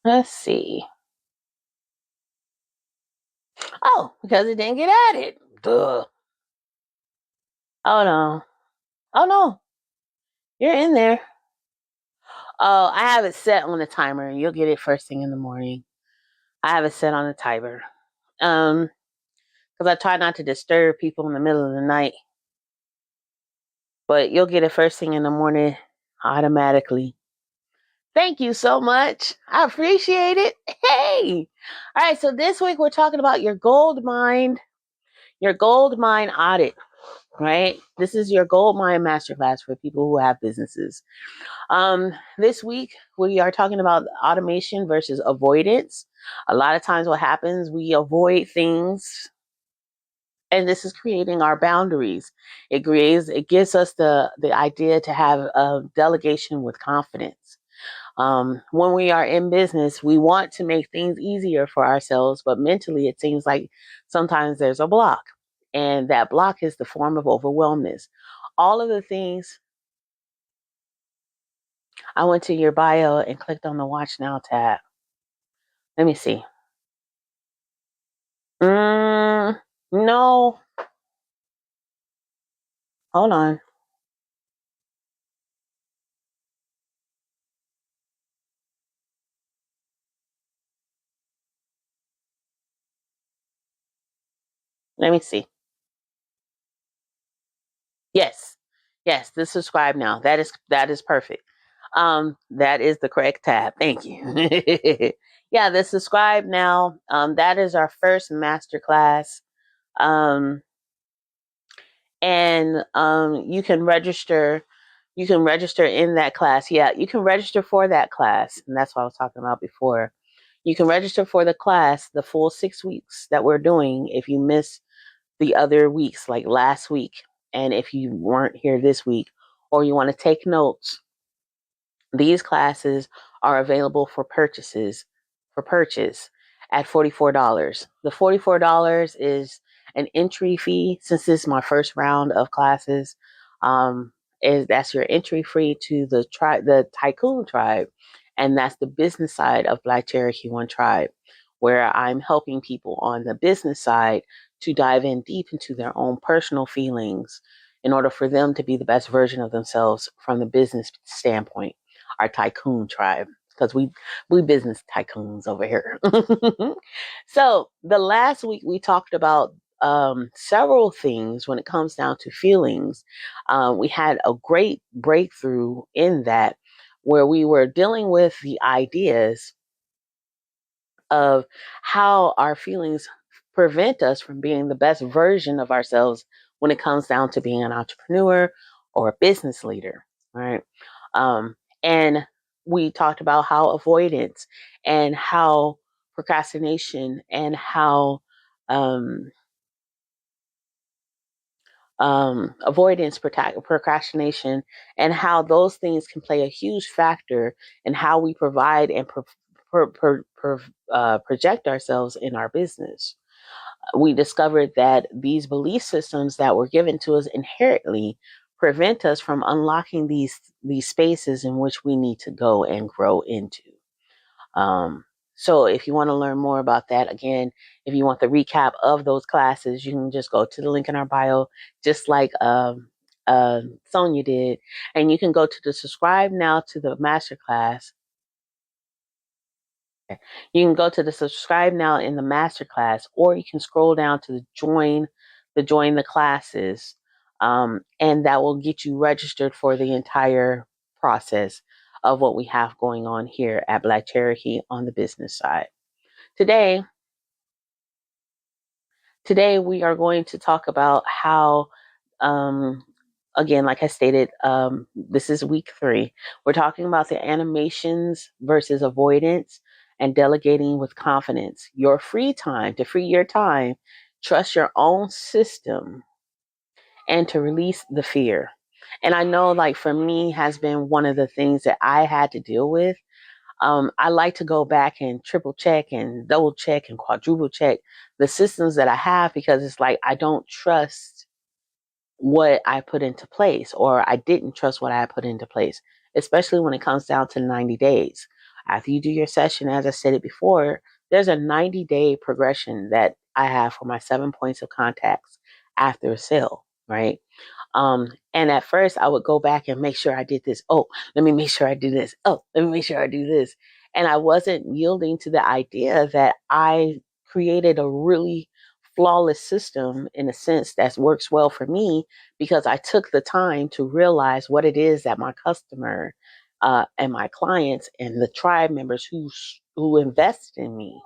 Let's see. Oh, because it didn't get added. Duh. Oh no. Oh no. You're in there. Oh, I have it set on the timer. You'll get it first thing in the morning. I have it set on the timer. Because I try not to disturb people in the middle of the night. But you'll get it first thing in the morning automatically. Thank you so much. I appreciate it. Hey. All right, so this week we're talking about your gold mine audit, right? This is your gold mine masterclass for people who have businesses. This week we are talking about automation versus avoidance. A lot of times what happens, we avoid things, and this is creating our boundaries. It gives us the idea to have a delegation with confidence. When we are in business, we want to make things easier for ourselves, but mentally it seems like sometimes there's a block, and that block is the form of overwhelmness. All of the things. I went to your bio and clicked on the Watch Now tab. Let me see. No. Hold on. Let me see. Yes. Yes, the subscribe now. That is perfect. That is the correct tab. Thank you. Yeah, the subscribe now. That is our first masterclass. And you can register. You can register in that class. Yeah, you can register for that class, and that's what I was talking about before. You can register for the class, the full 6 weeks that we're doing. If you miss the other weeks, like last week, and if you weren't here this week, or you want to take notes, these classes are available for purchase at $44. The $44 is an entry fee. Since this is my first round of classes, that's your entry fee to the Tycoon Tribe, and that's the business side of Black Cherokee One Tribe, where I'm helping people on the business side to dive in deep into their own personal feelings in order for them to be the best version of themselves from the business standpoint. Our Tycoon Tribe, because we business tycoons over here. So the last week we talked about several things when it comes down to feelings. We had a great breakthrough in that, where we were dealing with the ideas of how our feelings prevent us from being the best version of ourselves when it comes down to being an entrepreneur or a business leader, right? And we talked about how avoidance and how procrastination and how um, procrastination, and how those things can play a huge factor in how we provide and project ourselves in our business. We discovered that these belief systems that were given to us inherently prevent us from unlocking these spaces in which we need to go and grow into. Um, so if you want to learn more about that, again, if you want the recap of those classes, you can just go to the link in our bio, just like Sonia did, and you can go to the subscribe now to the masterclass. You can go to the subscribe now in the masterclass, or you can scroll down to join the classes, and that will get you registered for the entire process of what we have going on here at Black Cherokee on the business side. Today we are going to talk about how, again, like I stated, this is week 3. We're talking about the animations versus avoidance and delegating with confidence. Your free time, to free your time, trust your own system, and to release the fear. And I know, like, for me, has been one of the things that I had to deal with. I like to go back and triple check and double check and quadruple check the systems that I have, because it's like I don't trust what I put into place, or I didn't trust what I put into place, especially when it comes down to 90 days. After you do your session, as I said it before, there's a 90-day progression that I have for my 7 points of contacts after a sale, right? And at first I would go back and make sure I did this. Oh, let me make sure I do this. Oh, let me make sure I do this. And I wasn't yielding to the idea that I created a really flawless system in a sense that works well for me, because I took the time to realize what it is that my customer and my clients and the tribe members who invest in me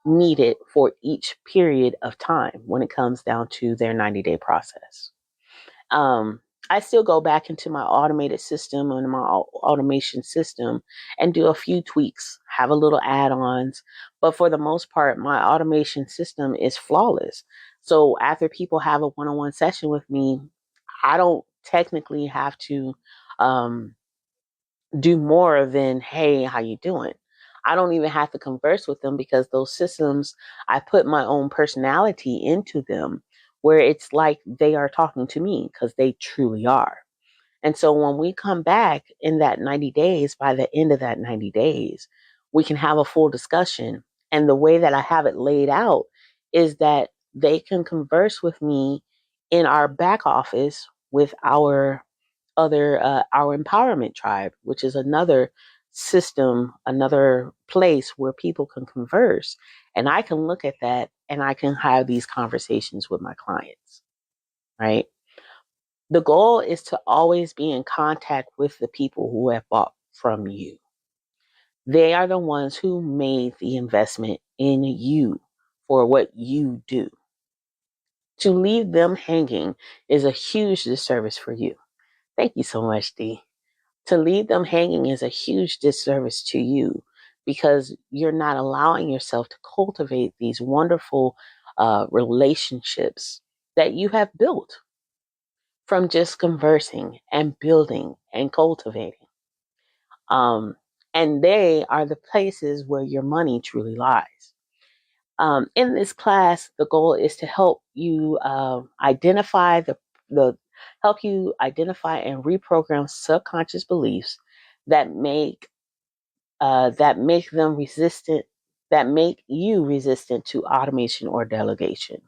needed for each period of time when it comes down to their 90-day process. um, I still go back into my automated system and my automation system and do a few tweaks, have a little add-ons, but for the most part, my automation system is flawless. So after people have a one-on-one session with me, I don't technically have to um, do more than, hey, how you doing? I don't even have to converse with them, because those systems, I put my own personality into them, where it's like they are talking to me, because they truly are. And so when we come back in that 90 days, by the end of that 90 days, we can have a full discussion. And the way that I have it laid out is that they can converse with me in our back office with our empowerment tribe, which is another system, another place where people can converse. And I can look at that and I can have these conversations with my clients, right? The goal is to always be in contact with the people who have bought from you. They are the ones who made the investment in you for what you do. To leave them hanging is a huge disservice for you. Thank you so much, Dee. To leave them hanging is a huge disservice to you, because you're not allowing yourself to cultivate these wonderful relationships that you have built from just conversing and building and cultivating. Um, and they are the places where your money truly lies. In this class, the goal is to help you identify the help you identify and reprogram subconscious beliefs that make them resistant, that make you resistant to automation or delegation,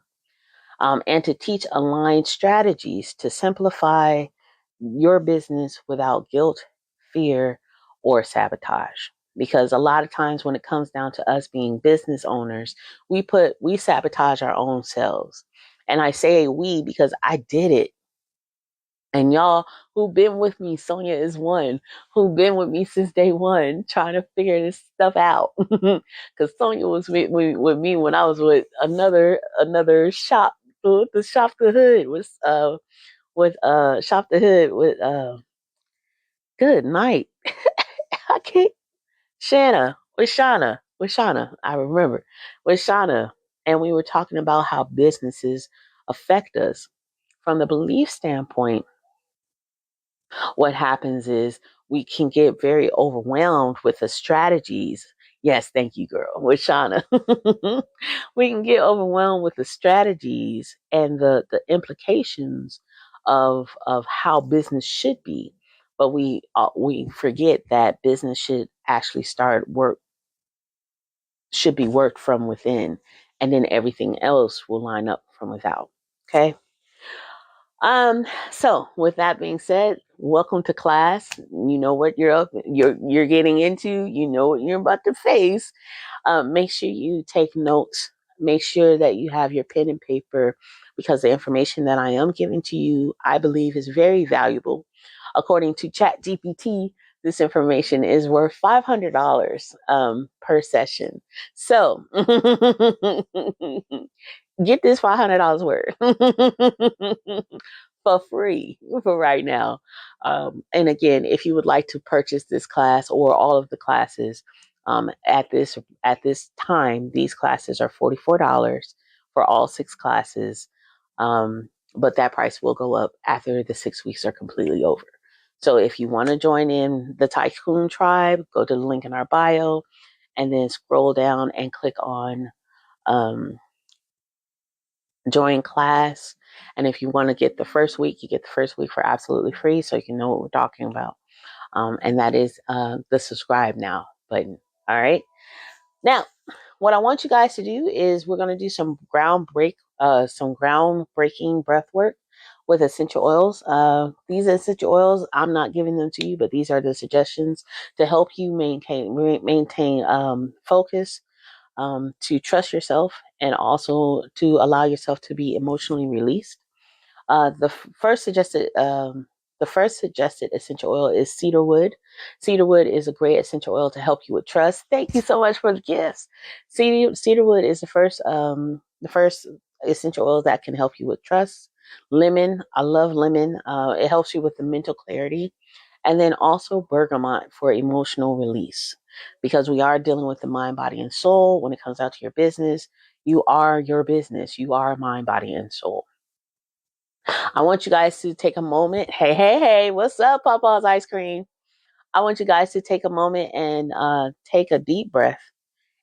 and to teach aligned strategies to simplify your business without guilt, fear, or sabotage. Because a lot of times when it comes down to us being business owners, we sabotage our own selves. And I say we because I did it. And y'all who've been with me, Sonia is one, who've been with me since day one, trying to figure this stuff out. Because Sonia was with me when I was with another shop, the Shop the Hood with Shop the Hood with good night. I can't Shauna, I remember, with Shauna, and we were talking about how businesses affect us from the belief standpoint. What happens is we can get very overwhelmed with the strategies. Yes, thank you, girl, with Shauna. We can get overwhelmed with the strategies and the implications of how business should be, but we forget that business should be worked from within, and then everything else will line up from without. Okay. So with that being said, welcome to class. You know what you're getting into, you know what you're about to face. Make sure you take notes. Make sure that you have your pen and paper, because the information that I am giving to you, I believe, is very valuable. According to ChatGPT, this information is worth $500 per session. So get this $500 worth for free for right now. And again, if you would like to purchase this class or all of the classes, at this time, these classes are $44 for all 6 classes. But that price will go up after the 6 weeks are completely over. So if you want to join in the Tycoon Tribe, go to the link in our bio and then scroll down and click on join class. And if you want to get the first week, you get the first week for absolutely free, so you can know what we're talking about. And that is the subscribe now button. All right. Now, what I want you guys to do is we're going to do some groundbreaking breath work with essential oils. These essential oils, I'm not giving them to you, but these are the suggestions to help you maintain focus, to trust yourself, and also to allow yourself to be emotionally released. First suggested the first suggested essential oil is cedarwood. Cedarwood is a great essential oil to help you with trust. Thank you so much for the gifts. Cedarwood is the first essential oil that can help you with trust. Lemon, I love lemon. It helps you with the mental clarity, and then also bergamot for emotional release, because we are dealing with the mind, body, and soul when it comes out to your business. You are your business. You are mind, body, and soul. I want you guys to take a moment. Hey, hey, hey, what's up, Papa's Ice Cream? I want you guys to take a moment and take a deep breath.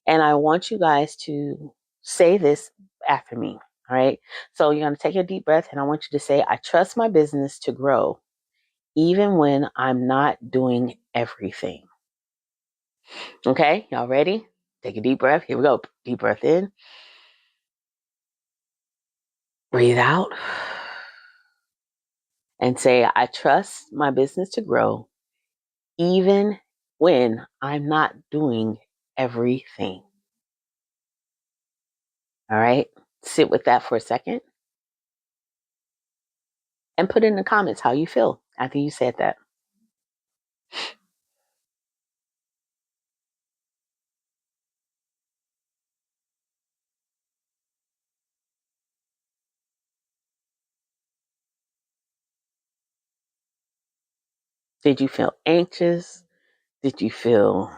And I want you guys to say this after me. All right. So you're going to take a deep breath, and I want you to say, I trust my business to grow even when I'm not doing everything. Okay. Y'all ready? Take a deep breath. Here we go. Deep breath in. Breathe out. And say, I trust my business to grow even when I'm not doing everything. All right. Sit with that for a second and put in the comments how you feel after you said that. Did you feel anxious? Did you feel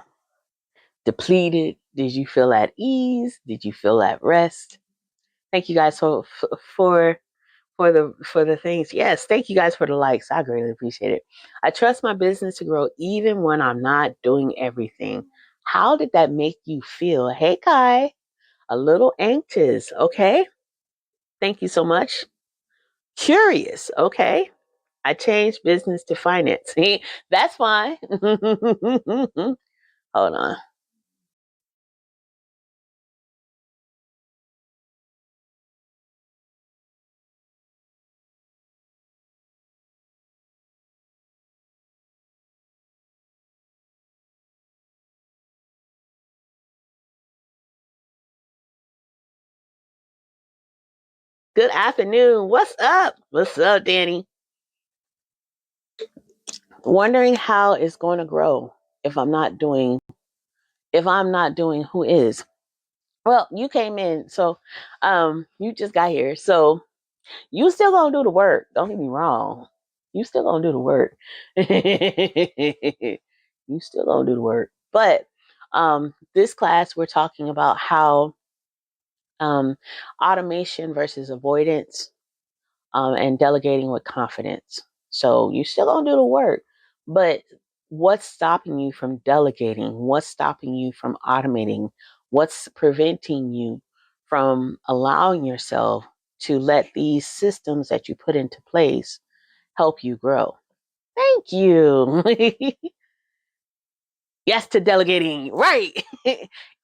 depleted? Did you feel at ease? Did you feel at rest? Thank you guys for the things. Yes, thank you guys for the likes. I greatly appreciate it. I trust my business to grow even when I'm not doing everything. How did that make you feel? Hey, Kai, a little anxious. Okay. Thank you so much. Curious. Okay. I changed business to finance. That's fine. Hold on. Good afternoon. What's up? What's up, Danny? Wondering how it's going to grow if I'm not doing who is. Well, you came in, so you just got here. So you still gonna do the work. Don't get me wrong. You still gonna do the work. You still gonna do the work. But this class we're talking about how automation versus avoidance, and delegating with confidence. So you still gonna do the work, but what's stopping you from delegating? What's stopping you from automating? What's preventing you from allowing yourself to let these systems that you put into place help you grow? Thank you. Yes to delegating. Right.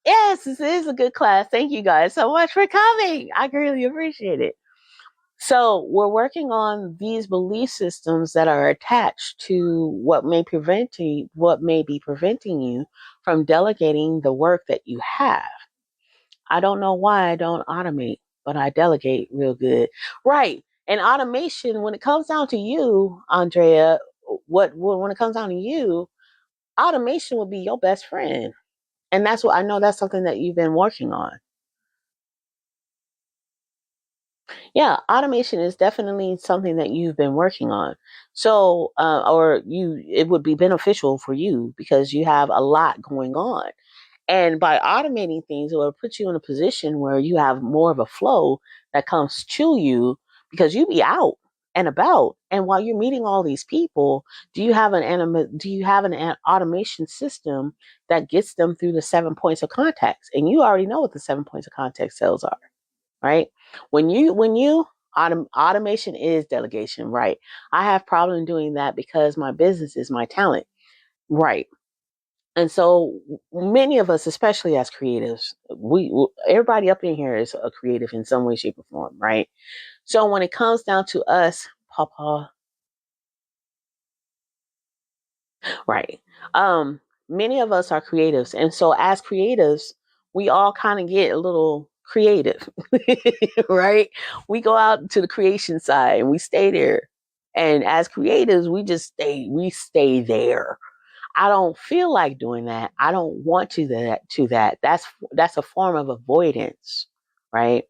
Yes, this is a good class. Thank you guys so much for coming. I greatly appreciate it. So we're working on these belief systems that are attached to what may be preventing you from delegating the work that you have. I don't know why I don't automate, but I delegate real good. Right. And automation, when it comes down to you, Andrea, when it comes down to you, automation would be your best friend. And that's what I know that's something that you've been working on. Yeah, automation is definitely something that you've been working on. So, it would be beneficial for you because you have a lot going on. And by automating things, it will put you in a position where you have more of a flow that comes to you because you be out and about. And while you're meeting all these people, do you have an automation system that gets them through the 7 points of contact? And you already know what the 7 points of contact cells are, right? Automation is delegation, right? I have problem doing that because my business is my talent, right? And so many of us, especially as creatives, everybody up in here is a creative in some way, shape, or form, right? So when it comes down to us, Papa, right? Many of us are creatives, and so as creatives, we all kind of get a little creative, right? We go out to the creation side and we stay there. And as creatives, we stay there. I don't feel like doing that. I don't want to that. That's a form of avoidance, right?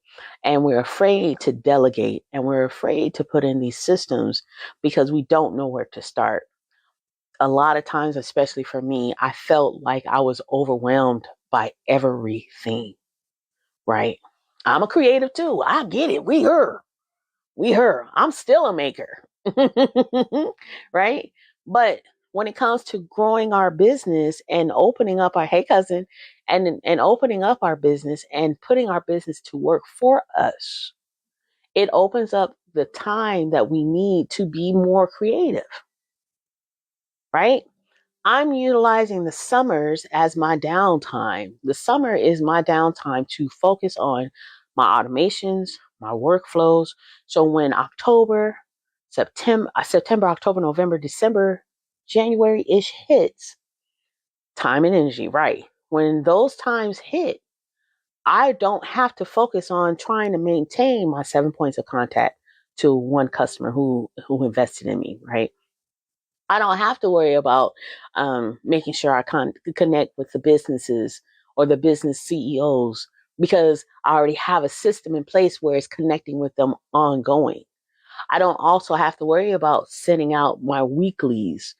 And we're afraid to delegate and we're afraid to put in these systems because we don't know where to start. A lot of times, especially for me, I felt like I was overwhelmed by everything, right? I'm a creative too. I get it. We her. I'm still a maker. Right? But when it comes to growing our business and opening up our hey cousin and opening up our business and putting our business to work for us, it opens up the time that we need to be more creative, right? I'm utilizing the summers as my downtime. The summer is my downtime to focus on my automations, my workflows. So when September, October, November, December, January-ish hits, time and energy, right? When those times hit, I don't have to focus on trying to maintain my 7 points of contact to one customer who invested in me, right? I don't have to worry about making sure I connect with the businesses or the business CEOs because I already have a system in place where it's connecting with them ongoing. I don't also have to worry about sending out my weeklies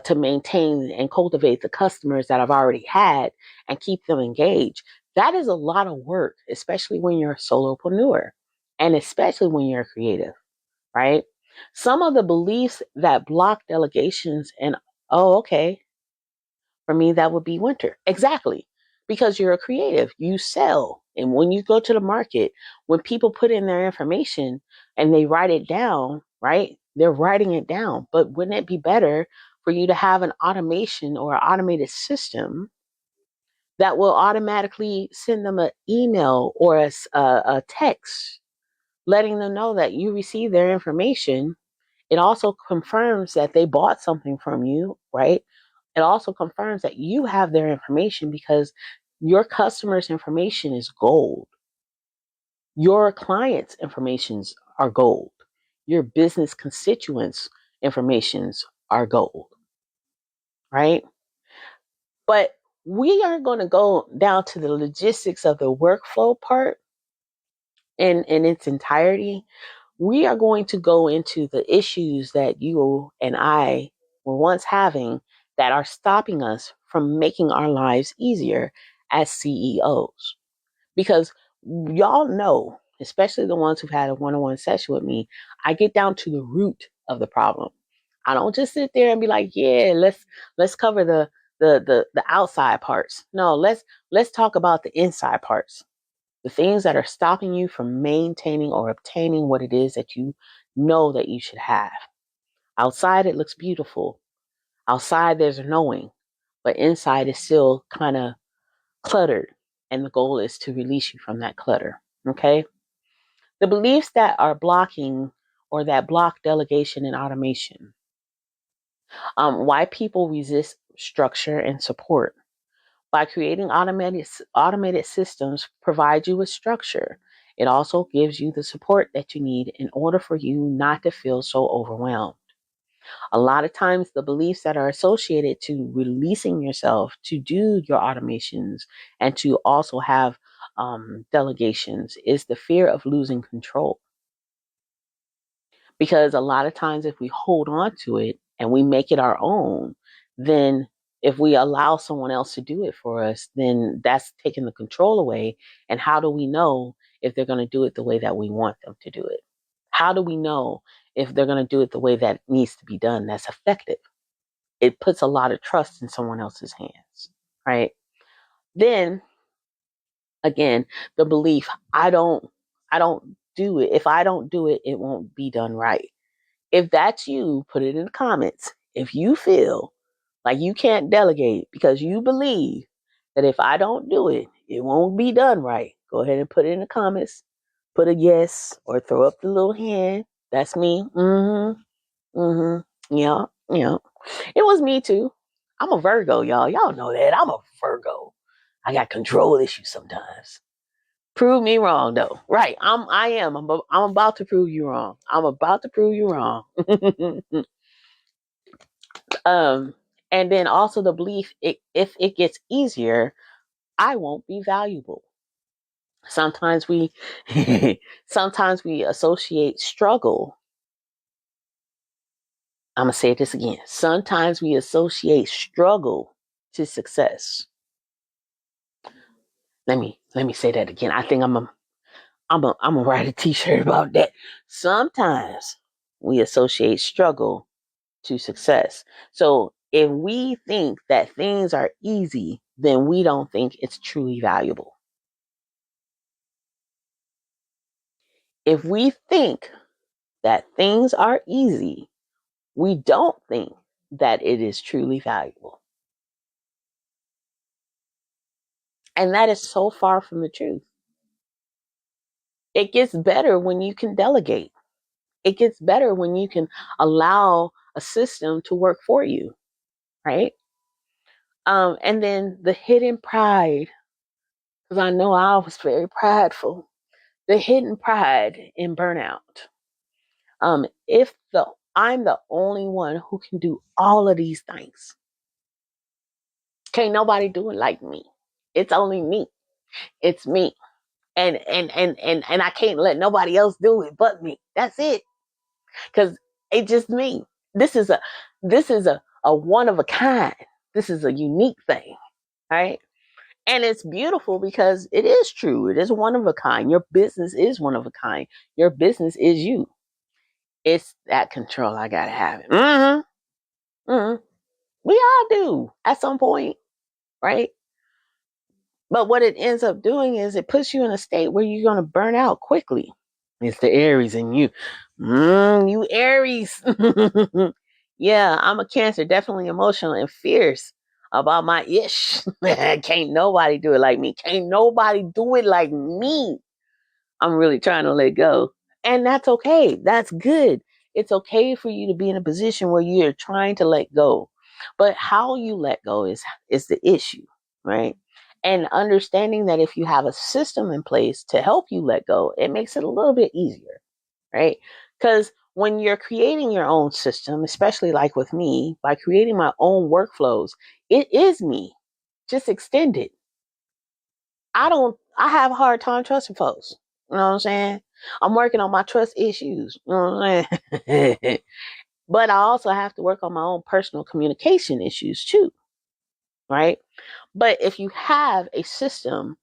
to maintain and cultivate the customers that I've already had and keep them engaged. That is a lot of work, especially when you're a solopreneur and especially when you're creative, right? Some of the beliefs that block delegations and, oh, okay, for me, that would be winter. Exactly. Because you're a creative, you sell. And when you go to the market, when people put in their information and they write it down, right? They're writing it down. But wouldn't it be better for you to have an automation or an automated system that will automatically send them an email or a text letting them know that you received their information? It also confirms that they bought something from you, right? It also confirms that you have their information because your customers' information is gold. Your clients' informations are gold. Your business constituents' informations are gold, right? But we are going to go down to the logistics of the workflow part in its entirety. We are going to go into the issues that you and I were once having that are stopping us from making our lives easier as CEOs. Because y'all know, especially the ones who've had a one-on-one session with me, I get down to the root of the problem. I don't just sit there and be like, yeah, let's cover the outside parts. No, let's talk about the inside parts, the things that are stopping you from maintaining or obtaining what it is that you know that you should have. Outside, it looks beautiful. Outside, there's a knowing, but inside is still kind of cluttered. And the goal is to release you from that clutter. Okay. The beliefs that are blocking or that block delegation and automation. Why people resist structure and support. By creating automated systems provide you with structure. It also gives you the support that you need in order for you not to feel so overwhelmed. A lot of times the beliefs that are associated to releasing yourself to do your automations and to also have delegations is the fear of losing control. Because a lot of times, if we hold on to it and we make it our own, then if we allow someone else to do it for us, then that's taking the control away. And how do we know if they're going to do it the way that we want them to do it? How do we know if they're going to do it the way that needs to be done that's effective? It puts a lot of trust in someone else's hands, right? Then again, the belief, I don't do it. If I don't do it, it won't be done right. If that's you, put it in the comments. If you feel Like you can't delegate because you believe that if I don't do it, it won't be done right. Go ahead and put it in the comments. Put a yes or throw up the little hand. That's me. Mm-hmm. Mm-hmm. Yeah. Yeah. It was me too. I'm a Virgo, y'all. Y'all know that. I'm a Virgo. I got control issues sometimes. Prove me wrong though. Right. I am. I'm about to prove you wrong. I'm about to prove you wrong. um and then also the belief if it gets easier, I won't be valuable. Sometimes we sometimes we associate struggle. I'm gonna say this again. Sometimes we associate struggle to success. Let me say that again. I think I'm gonna write a t-shirt about that. Sometimes we associate struggle to success. So if we think that things are easy, then we don't think it's truly valuable. If we think that things are easy, we don't think that it is truly valuable. And that is so far from the truth. It gets better when you can delegate. It gets better when you can allow a system to work for you, right? And then the hidden pride, because I know I was very prideful. The hidden pride in burnout. If the I'm the only one who can do all of these things, can't nobody do it like me. It's only me. It's me. And I can't let nobody else do it but me. That's it. Because it's just me. This is a one of a kind. This is a unique thing, right? And it's beautiful because it is true. It is one of a kind. Your business is one of a kind. Your business is you. It's that control I gotta have. Mm-hmm. We all do at some point, right? But what it ends up doing is it puts you in a state where you're gonna burn out quickly. It's the Aries in you. You Aries. Yeah, I'm a Cancer, definitely emotional and fierce about my ish. Can't nobody do it like me. Can't nobody do it like me. I'm really trying to let go. And that's okay. That's good. It's okay for you to be in a position where you're trying to let go. But how you let go is the issue, right? And understanding that if you have a system in place to help you let go, it makes it a little bit easier, right? Because when you're creating your own system, especially like with me, by creating my own workflows, it is me. Just extend it. I have a hard time trusting folks. You know what I'm saying? I'm working on my trust issues. You know what I'm saying? But I also have to work on my own personal communication issues too, right? But if you have a system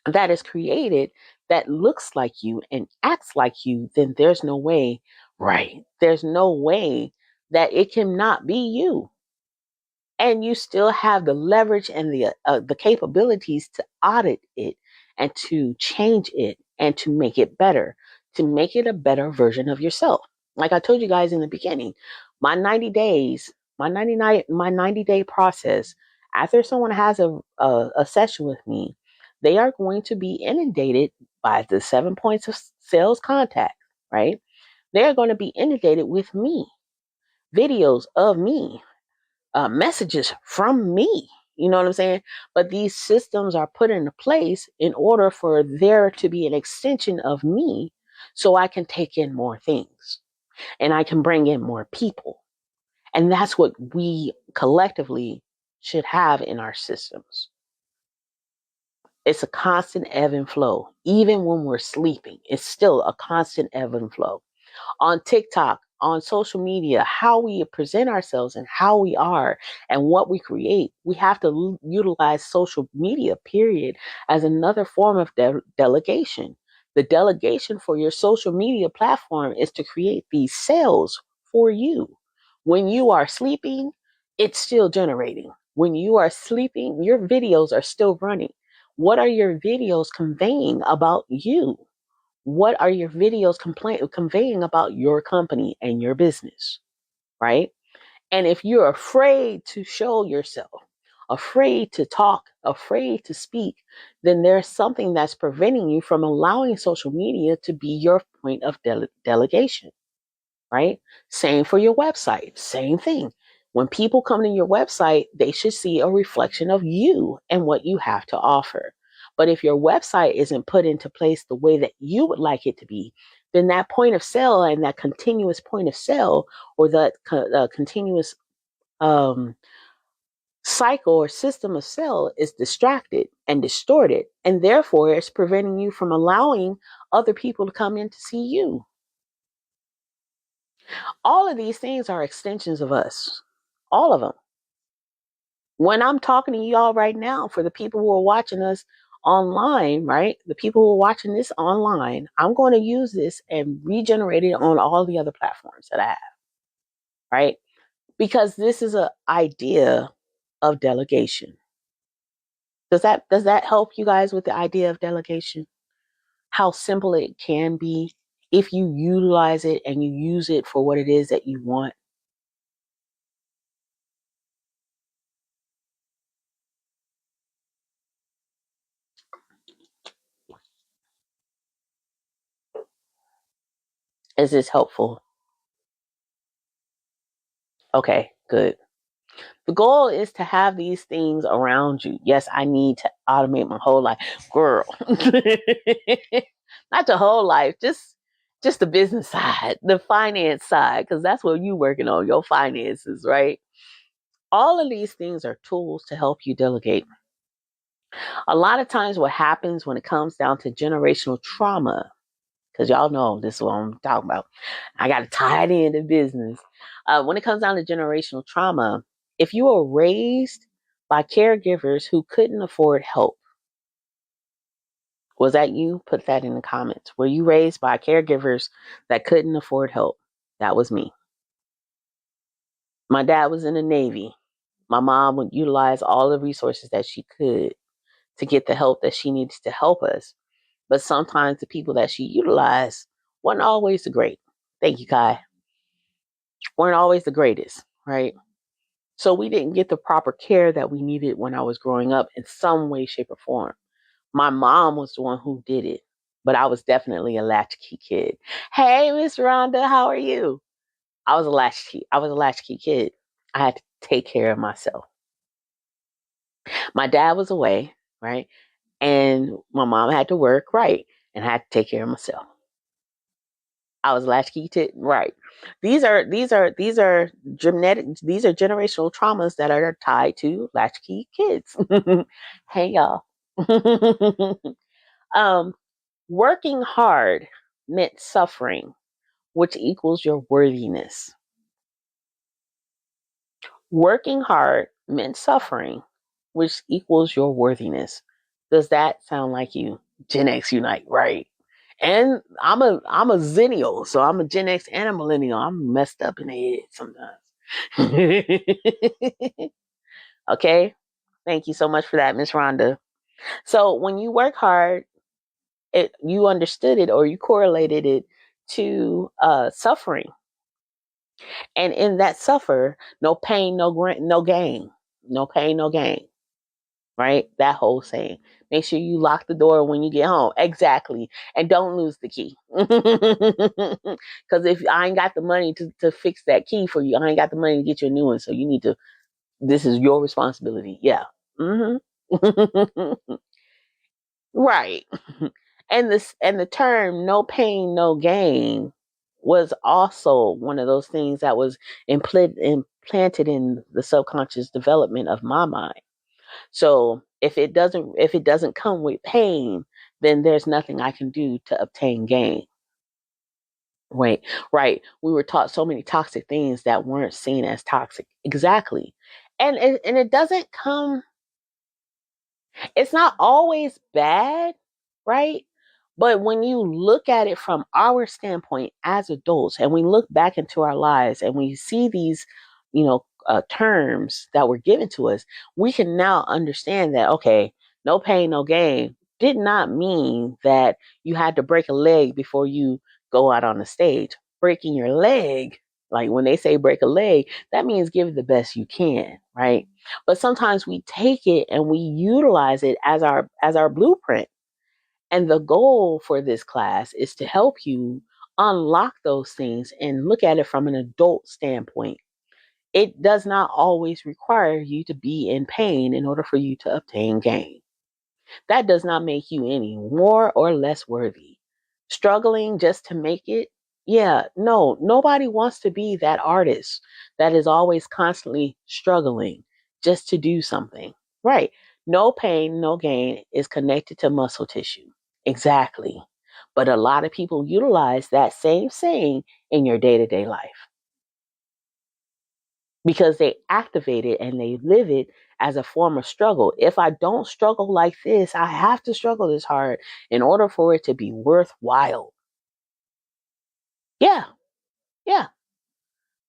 that is created that looks like you and acts like you, then there's no way, right? There's no way that it cannot be you. And you still have the leverage and the capabilities to audit it and to change it and to make it better, to make it a better version of yourself. Like I told you guys in the beginning, my 90 days, my 90-day process, after someone has a session with me, they are going to be inundated by the 7 points of sales contact, right? They are going to be inundated with me, videos of me, messages from me. You know what I'm saying? But these systems are put into place in order for there to be an extension of me so I can take in more things and I can bring in more people. And that's what we collectively should have in our systems. It's a constant ebb and flow. Even when we're sleeping, it's still a constant ebb and flow. On TikTok, on social media, how we present ourselves and how we are and what we create, we have to utilize social media, period, as another form of delegation. The delegation for your social media platform is to create these sales for you. When you are sleeping, it's still generating. When you are sleeping, your videos are still running. What are your videos conveying about you? What are your videos conveying about your company and your business, right? And if you're afraid to show yourself, afraid to talk, afraid to speak, then there's something that's preventing you from allowing social media to be your point of delegation, right? Same for your website, same thing. When people come to your website, they should see a reflection of you and what you have to offer. But if your website isn't put into place the way that you would like it to be, then that point of sale and that continuous point of sale, or that continuous um, cycle or system of sale, is distracted and distorted. And therefore, it's preventing you from allowing other people to come in to see you. All of these things are extensions of us. All of them. When I'm talking to y'all right now, for the people who are watching us online, right? The people who are watching this online, I'm going to use this and regenerate it on all the other platforms that I have, right? Because this is an idea of delegation. Does that help you guys with the idea of delegation? How simple it can be if you utilize it and you use it for what it is that you want. Is this helpful? Okay, good. The goal is to have these things around you. Yes, I need to automate my whole life. Girl. Not the whole life, just the business side, the finance side, because that's what you're working on, your finances, right? All of these things are tools to help you delegate. A lot of times what happens when it comes down to generational trauma, because y'all know this is what I'm talking about. I got to tie it into business. When it comes down to generational trauma, if you were raised by caregivers who couldn't afford help, was that you? Put that in the comments. Were you raised by caregivers that couldn't afford help? That was me. My dad was in the Navy. My mom would utilize all the resources that she could to get the help that she needs to help us. But sometimes the people that she utilized weren't always the great. Thank you, Kai. Weren't always the greatest, right? So we didn't get the proper care that we needed when I was growing up in some way, shape, or form. My mom was the one who did it, but I was definitely a latchkey kid. Hey, Miss Rhonda, how are you? I was a latchkey kid. I had to take care of myself. My dad was away, right? And my mom had to work, right? And I had to take care of myself. I was latchkey to right. These are genetic. These are generational traumas that are tied to latchkey kids. Hey y'all. um, Working hard meant suffering, which equals your worthiness. Working hard meant suffering, which equals your worthiness. Does that sound like you? Gen X Unite, right? And I'm a Zennial, so I'm a Gen X and a Millennial. I'm messed up in the head sometimes. Okay, thank you so much for that, Miss Rhonda. So when you work hard, you understood it or you correlated it to suffering, and in that suffer, no pain, no gain, no pain, no gain. Right? That whole saying. Make sure you lock the door when you get home. Exactly. And don't lose the key. Because if I ain't got the money to fix that key for you, I ain't got the money to get you a new one. So you need to, this is your responsibility. Yeah. Hmm. Right. And the term no pain, no gain was also one of those things that was implanted in the subconscious development of my mind. So if it doesn't come with pain, then there's nothing I can do to obtain gain. Right, right. We were taught so many toxic things that weren't seen as toxic. Exactly. And it doesn't come, it's not always bad, right? But when you look at it from our standpoint as adults, and we look back into our lives and we see these, terms that were given to us, we can now understand that, okay, no pain, no gain did not mean that you had to break a leg before you go out on the stage. Breaking your leg Like when they say break a leg, that means give it the best you can, right? But sometimes we take it and we utilize it as our blueprint. And the goal for this class is to help you unlock those things and look at it from an adult standpoint. It does not always require you to be in pain in order for you to obtain gain. That does not make you any more or less worthy. Struggling just to make it, yeah, no, nobody wants to be that artist that is always constantly struggling just to do something. Right. No pain, no gain is connected to muscle tissue. Exactly. But a lot of people utilize that same saying in your day to day life because they activate it and they live it as a form of struggle. If I don't struggle like this, I have to struggle this hard in order for it to be worthwhile. Yeah, yeah.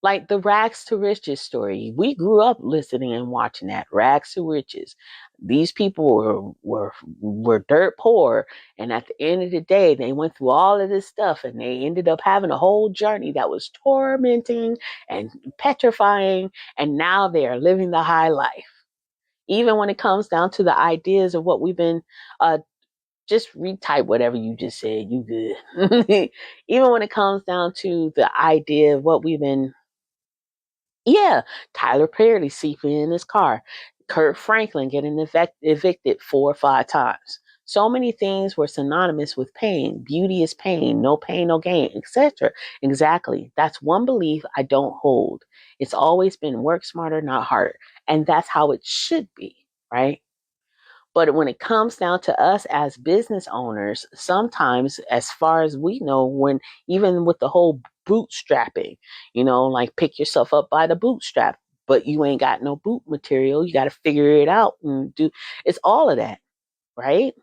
Like the rags to riches story. We grew up listening and watching that rags to riches. These people were dirt poor, and at the end of the day, they went through all of this stuff, and they ended up having a whole journey that was tormenting and petrifying, and now they are living the high life. Even when it comes down to the ideas of what we've been just retype whatever you just said, you good. Even when it comes down to the idea of what we've been, yeah, Tyler Perry sleeping in his car, Kurt Franklin getting evicted 4 or 5 times. So many things were synonymous with pain. Beauty is pain, no pain, no gain, etc. Exactly. That's one belief I don't hold. It's always been work smarter, not harder. And that's how it should be, right? But when it comes down to us as business owners, sometimes, as far as we know, when even with the whole bootstrapping, like pick yourself up by the bootstrap, but you ain't got no boot material. You got to figure it out and do it's all of that, right?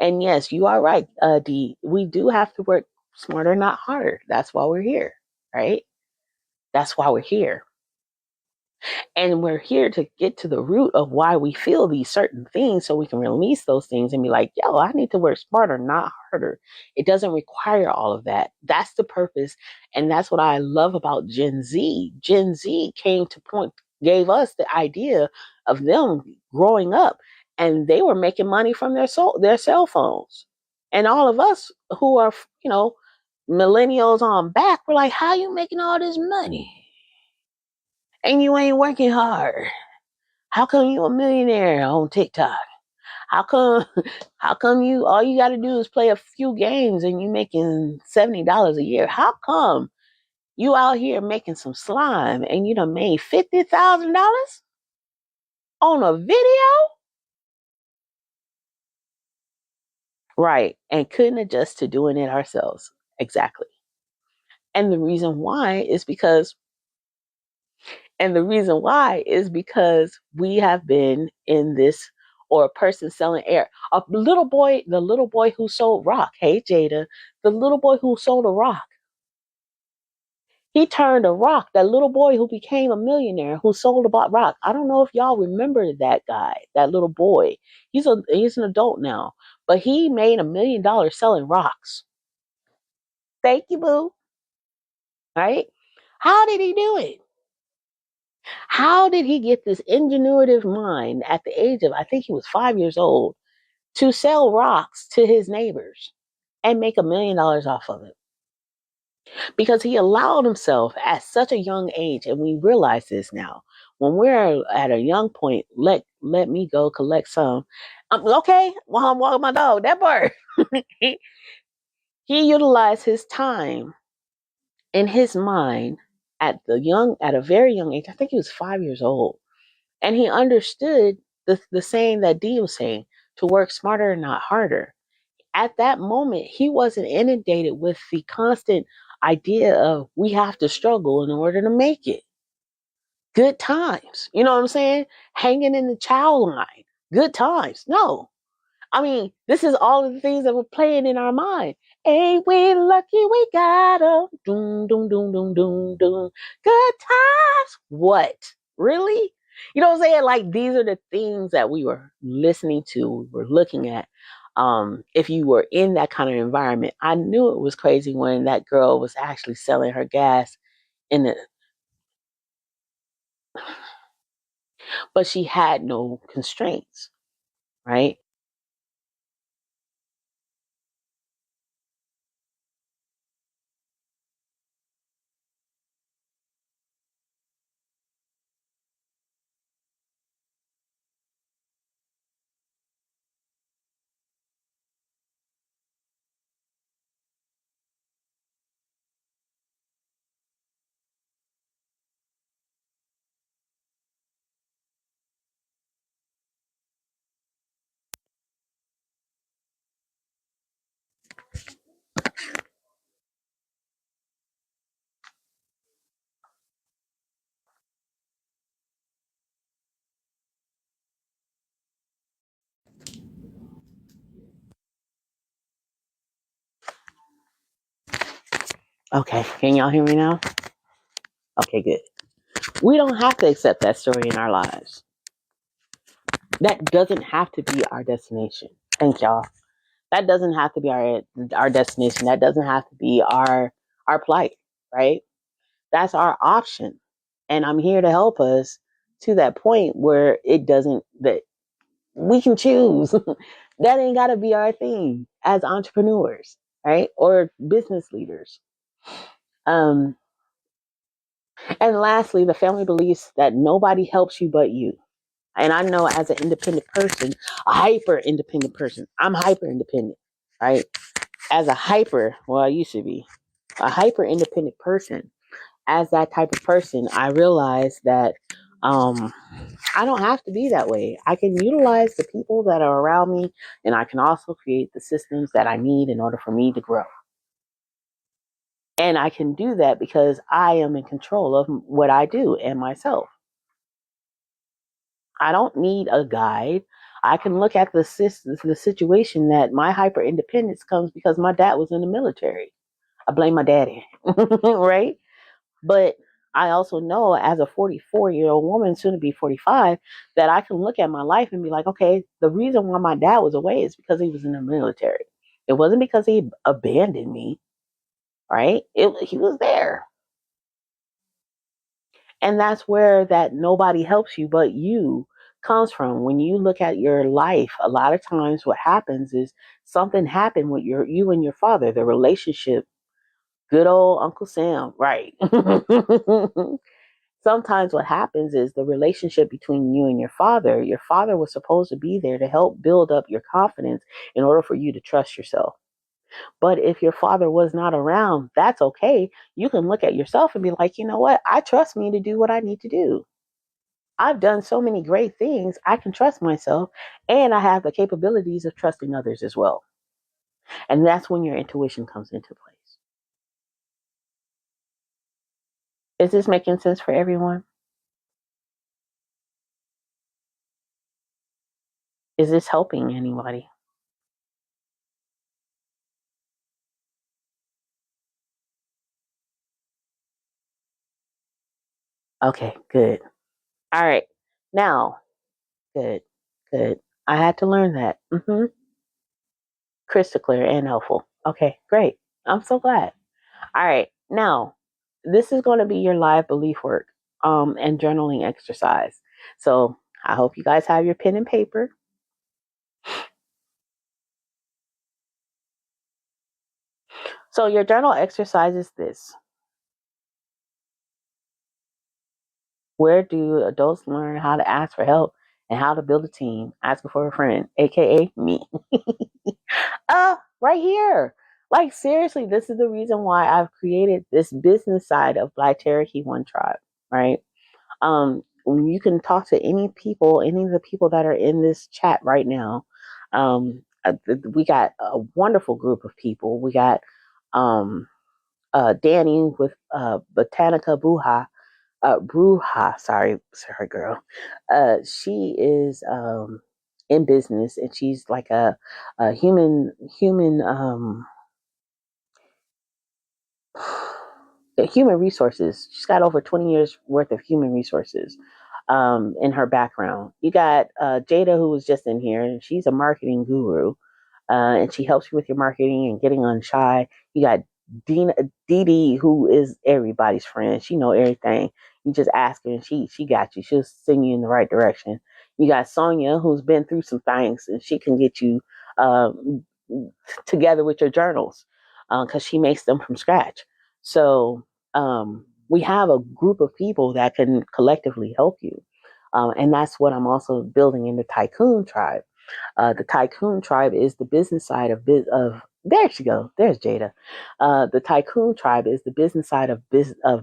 And yes, you are right, D. We do have to work smarter, not harder. That's why we're here, right? That's why we're here. And we're here to get to the root of why we feel these certain things so we can release those things and be like, yo, I need to work smarter, not harder. It doesn't require all of that. That's the purpose. And that's what I love about Gen Z. Gen Z gave us the idea of them growing up and they were making money from their cell phones. And all of us who are, millennials on back, we're like, how you making all this money? And you ain't working hard. How come you a millionaire on TikTok? How come how come you all you gotta do is play a few games and you making $70 a year? How come you out here making some slime and you done made $50,000 on a video? Right. And couldn't adjust to doing it ourselves. Exactly. And the reason why is because we have been in this, or a person selling air. The little boy who sold rock. Hey, Jada, the little boy who sold a rock. He turned a rock. That little boy who became a millionaire who sold a rock. I don't know if y'all remember that guy, that little boy. He's an adult now, but he made $1 million selling rocks. Thank you, boo. Right? How did he do it? How did he get this ingenuitive mind at the age of, I think he was 5 years old, to sell rocks to his neighbors and make $1 million off of it? Because he allowed himself at such a young age, and we realize this now. When we're at a young point, let me go collect some. Okay, while I'm walking my dog, that bird. he, he utilized his time and his mind at a very young age. I think he was 5 years old. And he understood the saying that Dee was saying, to work smarter and not harder. At that moment, he wasn't inundated with the constant idea of we have to struggle in order to make it. Good times. You know what I'm saying? Hanging in the child line. Good times. No. I mean, this is all of the things that were playing in our mind. Ain't we lucky we got 'em? Doom, doom, doom, doom, doom, doom. Good times. What? Really? You know what I'm saying? Like, these are the things that we were listening to, we were looking at. If you were in that kind of environment, I knew it was crazy when that girl was actually selling her gas in it, but she had no constraints, right? Okay, can y'all hear me now? Okay, good. We don't have to accept that story in our lives. That doesn't have to be our destination. Thank y'all. That doesn't have to be our destination. That doesn't have to be our plight, right? That's our option. And I'm here to help us to that point where it doesn't that we can choose. That ain't got to be our thing as entrepreneurs, right? Or business leaders. Um, and lastly, the family believes that nobody helps you but you. And I know as an independent person, a hyper independent person, I'm hyper independent, right? As a hyper, well, I used to be a hyper independent person. As that type of person, I realized that um, I don't have to be that way. I can utilize the people that are around me, and I can also create the systems that I need in order for me to grow. And I can do that because I am in control of what I do and myself. I don't need a guide. I can look at the situation that my hyper independence comes because my dad was in the military. I blame my daddy, right? But I also know as a 44-year-old woman, soon to be 45, that I can look at my life and be like, okay, the reason why my dad was away is because he was in the military. It wasn't because he abandoned me, right? He was there. And that's where that nobody helps you but you comes from. When you look at your life, a lot of times what happens is something happened with you and your father, the relationship, good old Uncle Sam, right? Sometimes what happens is the relationship between you and your father was supposed to be there to help build up your confidence in order for you to trust yourself. But if your father was not around, that's okay. You can look at yourself and be like, you know what? I trust me to do what I need to do. I've done so many great things. I can trust myself, and I have the capabilities of trusting others as well. And that's when your intuition comes into place. Is this making sense for everyone? Is this helping anybody? Okay, good. All right. Now, good, good. I had to learn that. Crystal clear and helpful. Okay, great. I'm so glad. All right. Now, this is going to be your live belief work and journaling exercise. So I hope you guys have your pen and paper. So your journal exercise is this. Where do adults learn how to ask for help and how to build a team? Asking for a friend, aka me. Right here. Like seriously, this is the reason why I've created this business side of Black Cherokee One Tribe, right? You can talk to any of the people that are in this chat right now. We got a wonderful group of people. We got Danny with Botanica Bruja. Sorry, girl. She is in business, and she's like a human human resources. She's got over 20 years worth of human resources in her background. You got Jada, who was just in here, and she's a marketing guru, and she helps you with your marketing and getting on Shy. You got Dee Dee, who is everybody's friend. She know everything. You just ask her and she got you. She'll send you in the right direction. You got Sonia, who's been through some things, and she can get you um, together with your journals because she makes them from scratch. So we have a group of people that can collectively help you. And that's what I'm also building in the Tycoon Tribe. The Tycoon Tribe is the business side of there she go. There's Jada. The Tycoon Tribe is the business side of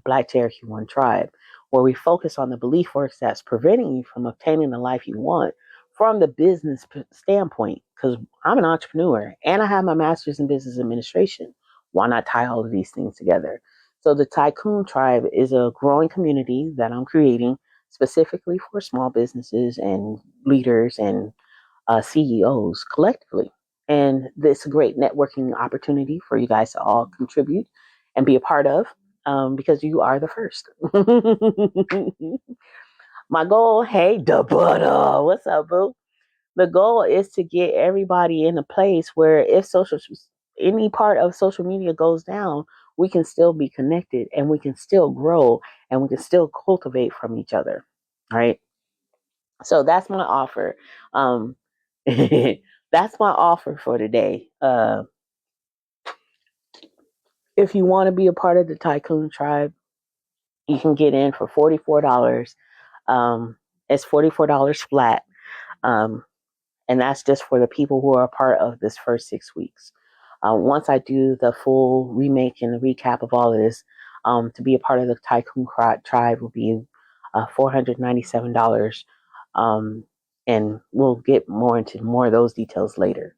Black Cherokee One Tribe, where we focus on the belief works that's preventing you from obtaining the life you want from the business standpoint. Because I'm an entrepreneur and I have my master's in business administration. Why not tie all of these things together? So the Tycoon Tribe is a growing community that I'm creating specifically for small businesses and leaders and CEOs collectively. And this is a great networking opportunity for you guys to all contribute and be a part of because you are the first. My goal, hey, da butter, what's up, boo? The goal is to get everybody in a place where if any part of social media goes down, we can still be connected and we can still grow and we can still cultivate from each other. Right. So that's my offer. Um, that's my offer for today. If you want to be a part of the Tycoon Tribe, you can get in for $44. It's $44 flat. Um, and that's just for the people who are a part of this first 6 weeks. Once I do the full remake and the recap of all of this, to be a part of the Tycoon Tribe will be $497. And we'll get more into more of those details later.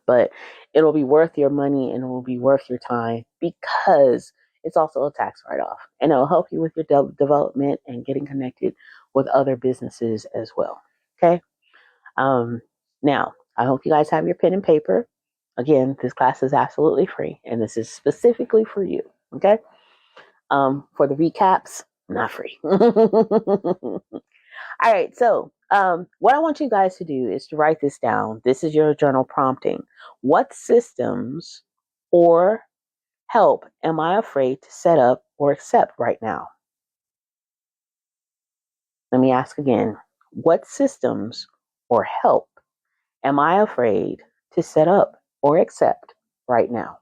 But it'll be worth your money and it will be worth your time because it's also a tax write-off. And it'll help you with your development and getting connected with other businesses as well. Okay? Now, I hope you guys have your pen and paper. Again, this class is absolutely free, and this is specifically for you. Okay? For the recaps, not free. All right, so what I want you guys to do is to write this down. This is your journal prompting. What systems or help am I afraid to set up or accept right now? Let me ask again. What systems or help am I afraid to set up or accept right now?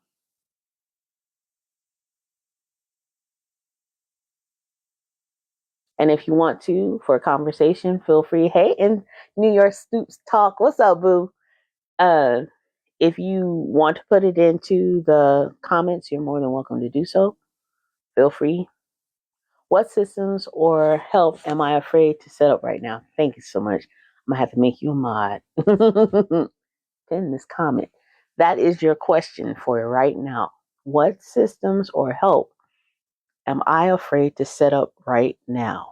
And if you want to, for a conversation, feel free. Hey, in New York Stoops Talk, what's up, boo? Uh, if you want to put it into the comments, you're more than welcome to do so. Feel free. What systems or help am I afraid to set up right now? Thank you so much. I'm going to have to make you a mod. Pin this comment. That is your question for right now. What systems or help am I afraid to set up right now?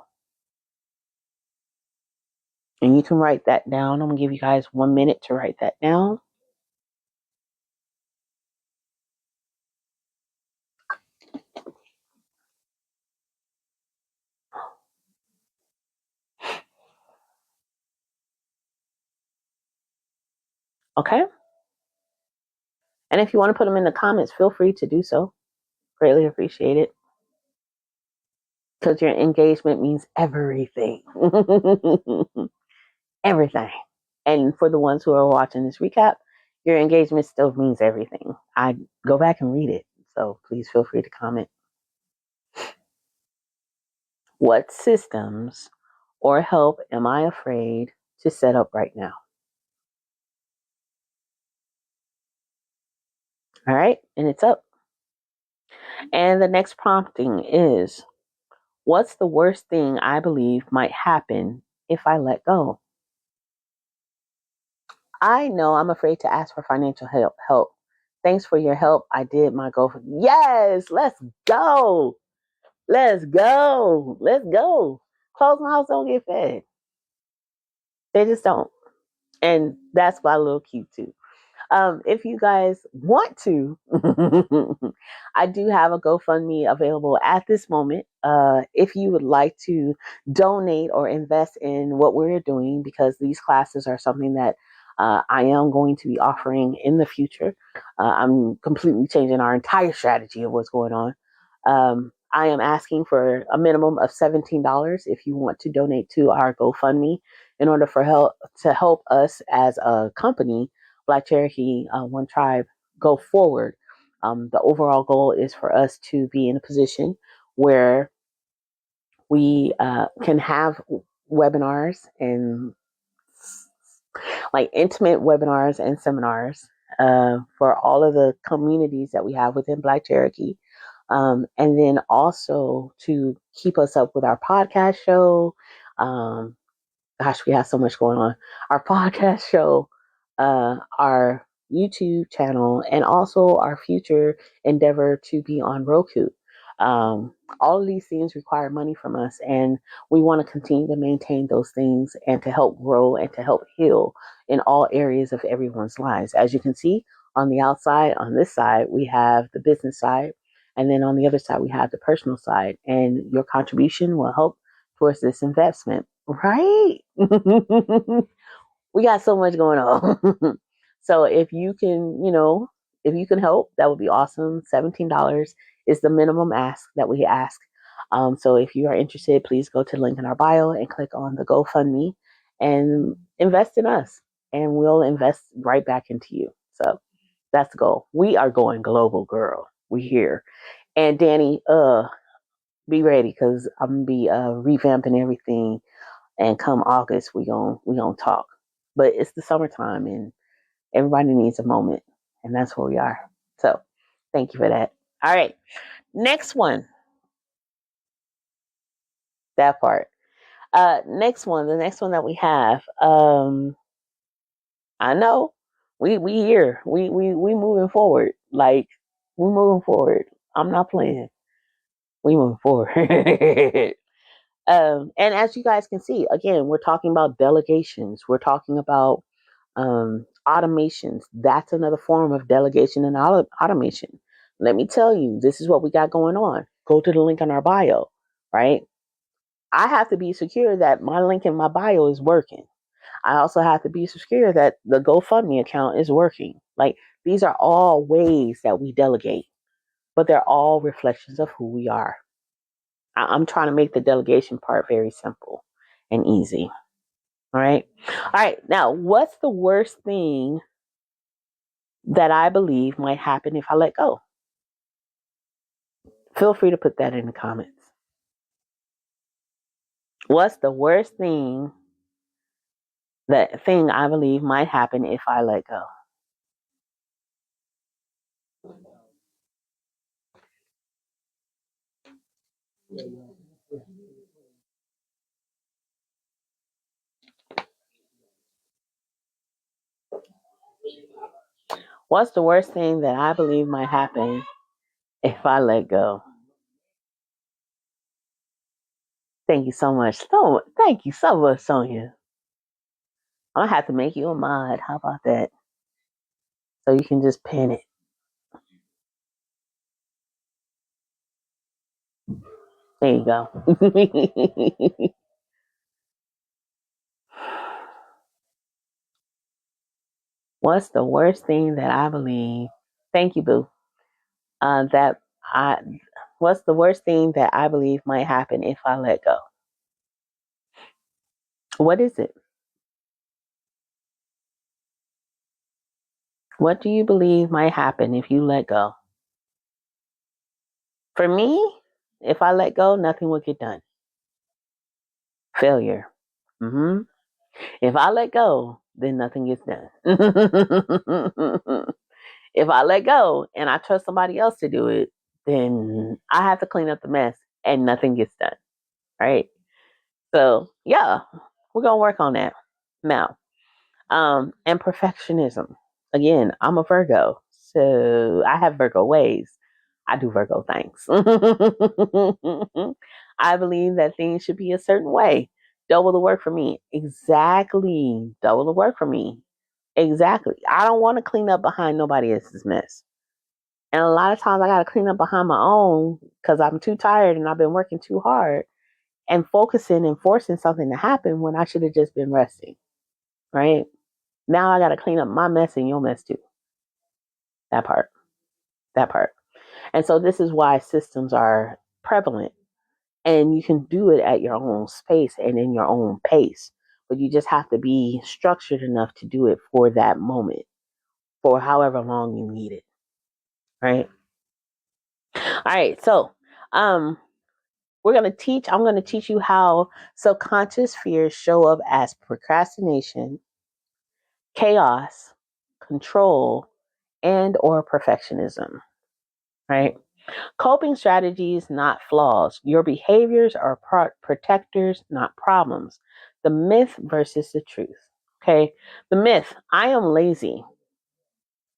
And you can write that down. I'm going to give you guys 1 minute to write that down. Okay? And if you want to put them in the comments, feel free to do so. Greatly appreciate it. Because your engagement means everything. Everything. And for the ones who are watching this recap, your engagement still means everything. I go back and read it. So please feel free to comment. What systems or help am I afraid to set up right now? All right. And it's up. And the next prompting is, what's the worst thing I believe might happen if I let go? I know I'm afraid to ask for financial help. Thanks for your help. I did my goal. Yes, let's go. Let's go. Let's go. Closed mouths don't get fed. They just don't. And that's my little cute too. If you guys want to, I do have a GoFundMe available at this moment. If you would like to donate or invest in what we're doing, because these classes are something that I am going to be offering in the future. I'm completely changing our entire strategy of what's going on. I am asking for a minimum of $17 if you want to donate to our GoFundMe in order for help us as a company, Black Cherokee One Tribe, go forward. The overall goal is for us to be in a position where we can have webinars and like intimate webinars and seminars for all of the communities that we have within Black Cherokee. And then also to keep us up with our podcast show. Gosh, we have so much going on. Our podcast show, our YouTube channel, and also our future endeavor to be on Roku. All of these things require money from us, and we want to continue to maintain those things and to help grow and to help heal in all areas of everyone's lives. As you can see on the outside, on this side, we have the business side, and then on the other side, we have the personal side, and your contribution will help towards this investment. Right? We got so much going on. So if you can, if you can help, that would be awesome. $17 is the minimum ask that we ask. So if you are interested, please go to the link in our bio and click on the GoFundMe and invest in us. And we'll invest right back into you. So that's the goal. We are going global, girl. We here. And Danny, be ready because I'm gonna be revamping everything. And come August, we gonna talk. But it's the summertime, and everybody needs a moment, and that's where we are. So, thank you for that. All right, next one. That part. Next one. The next one that we have. I know we here. We moving forward. Like we moving forward. I'm not playing. We moving forward. And as you guys can see, again, we're talking about delegations. We're talking about automations. That's another form of delegation and automation. Let me tell you, this is what we got going on. Go to the link in our bio, right? I have to be secure that my link in my bio is working. I also have to be secure that the GoFundMe account is working. Like these are all ways that we delegate, but they're all reflections of who we are. I'm trying to make the delegation part very simple and easy. All right. All right. Now, what's the worst thing that I believe might happen if I let go? Feel free to put that in the comments. What's the worst thing I believe might happen if I let go? What's the worst thing that I believe might happen if I let go? Thank you so much. Thank you so much, Sonia. I'm gonna have to make you a mod. How about that? So you can just pin it. There you go. What's the worst thing that I believe? Thank you, Boo. That I. What's the worst thing that I believe might happen if I let go? What is it? What do you believe might happen if you let go? For me, if I let go, nothing will get done. Failure. Hmm. If I let go, then nothing gets done. If I let go and I trust somebody else to do it, then I have to clean up the mess and nothing gets done. Right? So, yeah, we're going to work on that. Now, and perfectionism. Again, I'm a Virgo, so I have Virgo ways. I do Virgo things. I believe that things should be a certain way. Double the work for me. Exactly. Double the work for me. Exactly. I don't want to clean up behind nobody else's mess. And a lot of times I got to clean up behind my own because I'm too tired and I've been working too hard and focusing and forcing something to happen when I should have just been resting. Right? Now I got to clean up my mess and your mess too. That part. That part. And so this is why systems are prevalent, and you can do it at your own space and in your own pace. But you just have to be structured enough to do it for that moment, for however long you need it. Right? All right. So, um, I'm going to teach you how subconscious fears show up as procrastination, chaos, control, and or perfectionism. Right? Coping strategies, not flaws. Your behaviors are protectors, not problems. The myth versus the truth. Okay. The myth: I am lazy.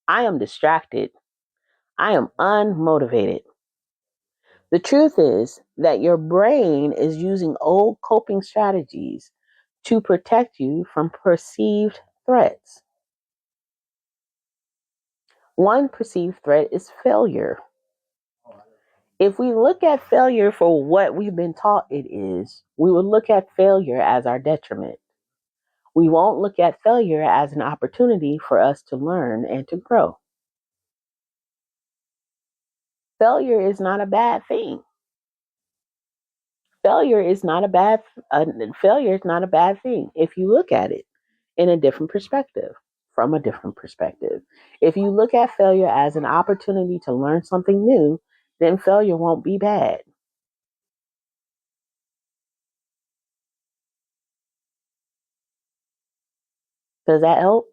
I am distracted. I am unmotivated. The truth is that your brain is using old coping strategies to protect you from perceived threats. One perceived threat is failure. If we look at failure for what we've been taught it is, we will look at failure as our detriment. We won't look at failure as an opportunity for us to learn and to grow. Failure is not a bad thing. Failure is not a bad failure is not a bad thing if you look at it in a different perspective, from a different perspective. If you look at failure as an opportunity to learn something new, then failure won't be bad. Does that help?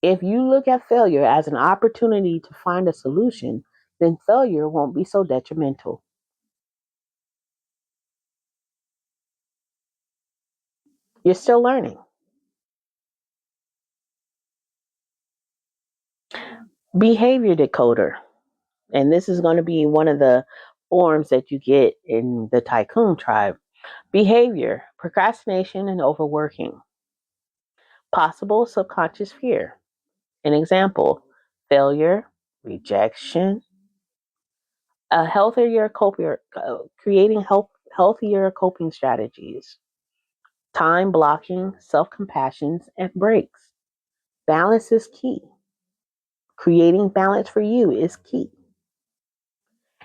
If you look at failure as an opportunity to find a solution, then failure won't be so detrimental. You're still learning. Behavior decoder. And this is going to be one of the forms that you get in the tycoon tribe. Behavior, procrastination, and overworking. Possible subconscious fear. An example: failure, rejection, a healthier coping, creating healthier coping strategies, time blocking, self compassion, and breaks. Balance is key. Creating balance for you is key.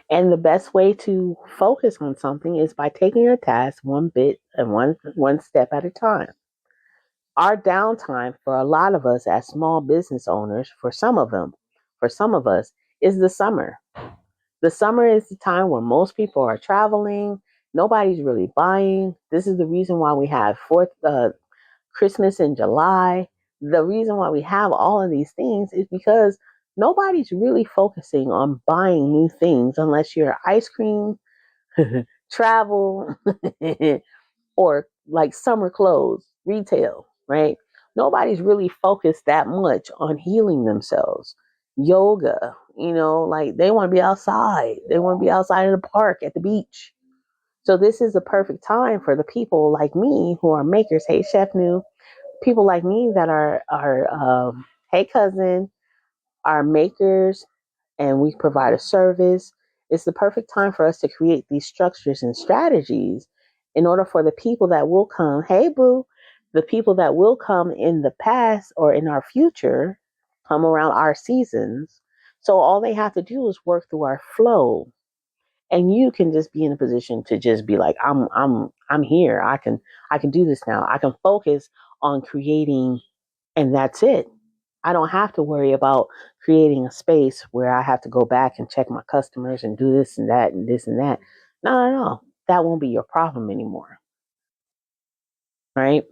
And the best way to focus on something is by taking a task one bit and one step at a time. Our downtime for a lot of us as small business owners, for some of us, is the summer. The summer is the time when most people are traveling. Nobody's really buying. This is the reason why we have Christmas in July. The reason why we have all of these things is because nobody's really focusing on buying new things unless you're ice cream, travel, or like summer clothes, retail, right? Nobody's really focused that much on healing themselves. Yoga, like they want to be outside. They want to be outside in the park, at the beach. So this is the perfect time for the people like me who are makers. Hey, Chef New. People like me that are hey cousin, are makers, and we provide a service. It's the perfect time for us to create these structures and strategies in order for the people that will come, hey boo, the people that will come in the past or in our future, come around our seasons. So all they have to do is work through our flow. And you can just be in a position to just be like, I'm here. I can do this now. I can focus on creating, and that's it. I don't have to worry about creating a space where I have to go back and check my customers and do this and that and this and that. No, no, no. That won't be your problem anymore, right?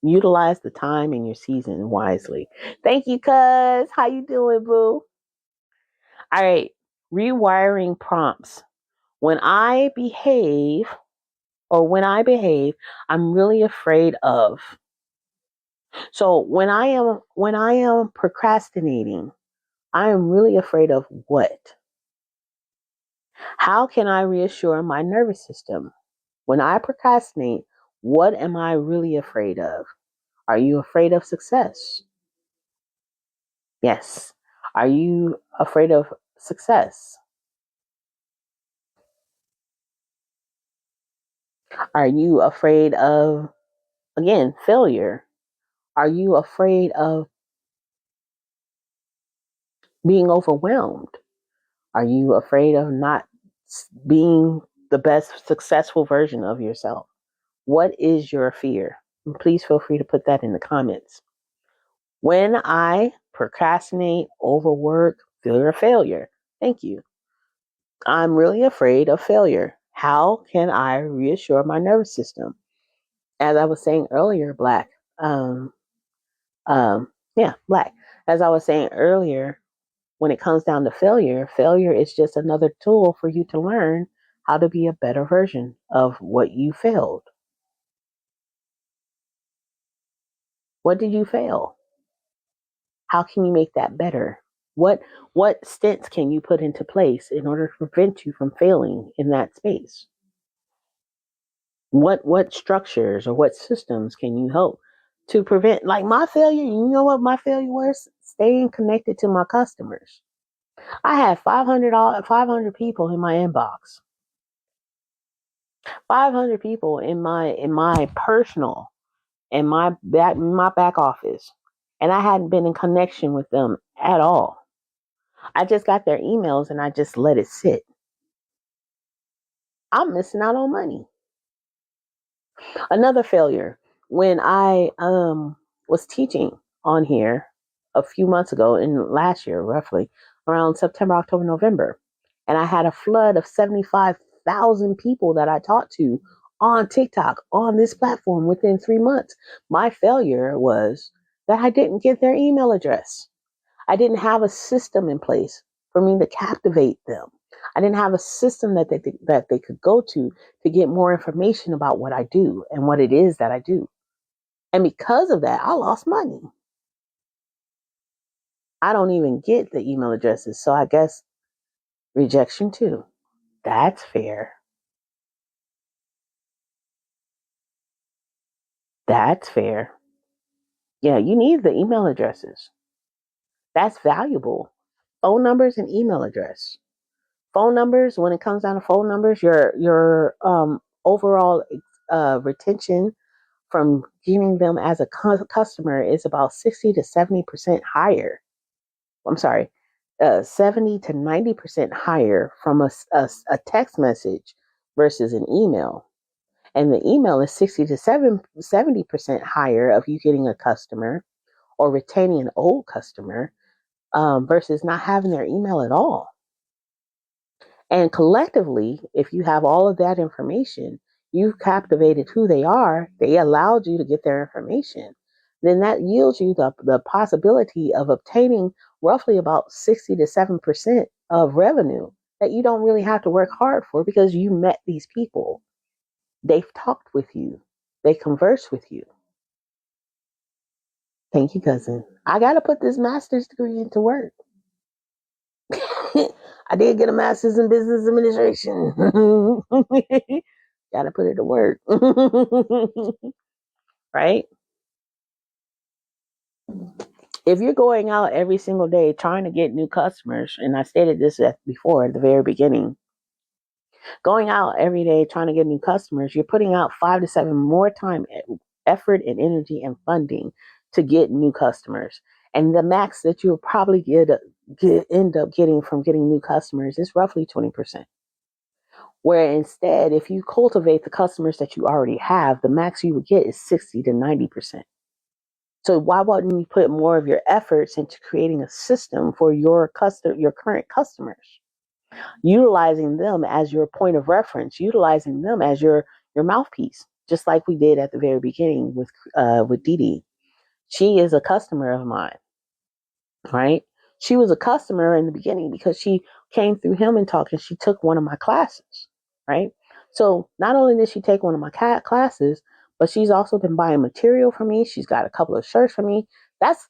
Utilize the time and your season wisely. Thank you, cuz. How you doing, boo? All right. Rewiring prompts. When I behave I'm really afraid of. So when I am procrastinating, I am really afraid of what? How can I reassure my nervous system? When I procrastinate, what am I really afraid of? Are you afraid of success? Yes. Are you afraid of success? Are you afraid of, again, failure? Are you afraid of being overwhelmed? Are you afraid of not being the best successful version of yourself? What is your fear? And please feel free to put that in the comments. When I procrastinate, overwork, fear of failure, thank you. I'm really afraid of failure. How can I reassure my nervous system? As I was saying earlier, Black. Um, Black. As I was saying earlier, when it comes down to failure, failure is just another tool for you to learn how to be a better version of what you failed. What did you fail? How can you make that better? What what stints can you put into place in order to prevent you from failing in that space? What structures or what systems can you help to prevent, like my failure? You know what my failure was? Staying connected to my customers. I had 500 people in my inbox. 500 people in my personal in my back office, and I hadn't been in connection with them at all. I just got their emails and I just let it sit. I'm missing out on money. Another failure, when I was teaching on here a few months ago, in last year, roughly around September, October, November, and I had a flood of 75,000 people that I taught to on TikTok on this platform within 3 months. My failure was that I didn't get their email address. I didn't have a system in place for me to captivate them. I didn't have a system that they could go to get more information about what I do and what it is that I do. And because of that, I lost money. I don't even get the email addresses. So I guess rejection too. That's fair. That's fair. Yeah, you need the email addresses. That's valuable. Phone numbers and email address. Phone numbers, when it comes down to phone numbers, your overall retention from getting them as a customer is about 60 to 70% higher. I'm sorry, 70 to 90% higher from a text message versus an email. And the email is 60 to 70% higher of you getting a customer or retaining an old customer versus not having their email at all. And collectively, if you have all of that information, you've captivated who they are, they allowed you to get their information, then that yields you the possibility of obtaining roughly about 60 to 7% of revenue that you don't really have to work hard for because you met these people. They've talked with you, they converse with you. Thank you, cousin. I got to put this master's degree into work. I did get a master's in business administration. Got to put it to work. Right? If you're going out every single day trying to get new customers, and I stated this before at the very beginning, going out every day trying to get new customers, you're putting out 5 to 7 more time, effort, and energy and funding to get new customers. And the max that you'll probably end up getting from getting new customers is roughly 20%. Where instead, if you cultivate the customers that you already have, the max you would get is 60 to 90%. So why wouldn't you put more of your efforts into creating a system for your current customers, utilizing them as your point of reference, utilizing them as your mouthpiece, just like we did at the very beginning with Dee Dee. She is a customer of mine, right? She was a customer in the beginning because she came through Him and Talk, and she took one of my classes, right? So not only did she take one of my classes, but she's also been buying material from me. She's got a couple of shirts from me. That's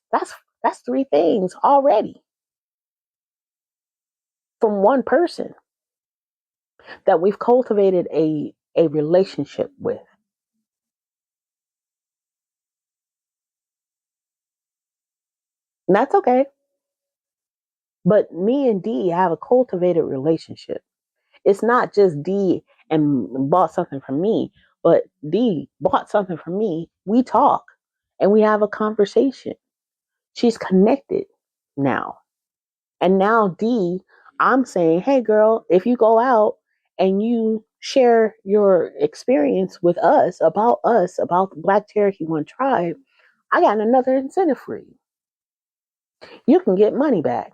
3 things already from one person that we've cultivated a relationship with. And that's okay. But me and Dee have a cultivated relationship. It's not just D and bought something from me, but D bought something from me. We talk. and we have a conversation. She's connected now. And now D, I'm saying, hey girl, if you go out and you share your experience with us, about the Black Cherokee One tribe, I got another incentive for you. You can get money back.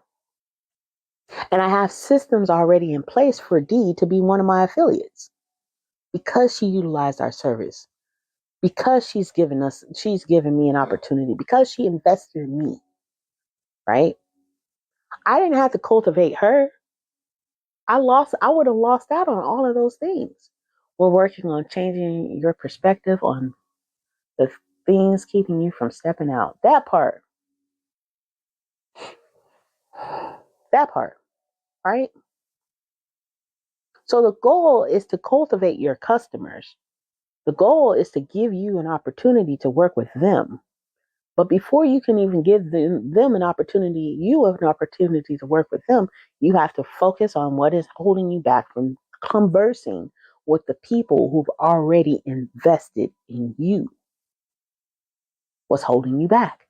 And I have systems already in place for D to be one of my affiliates because she utilized our service, because she's given me an opportunity, because she invested in me, right? I didn't have to cultivate her. I would have lost out on all of those things. We're working on changing your perspective on the things keeping you from stepping out. That part, right? So the goal is to cultivate your customers. The goal is to give you an opportunity to work with them. But before you can even give them an opportunity, you have an opportunity to work with them, you have to focus on what is holding you back from conversing with the people who've already invested in you. What's holding you back?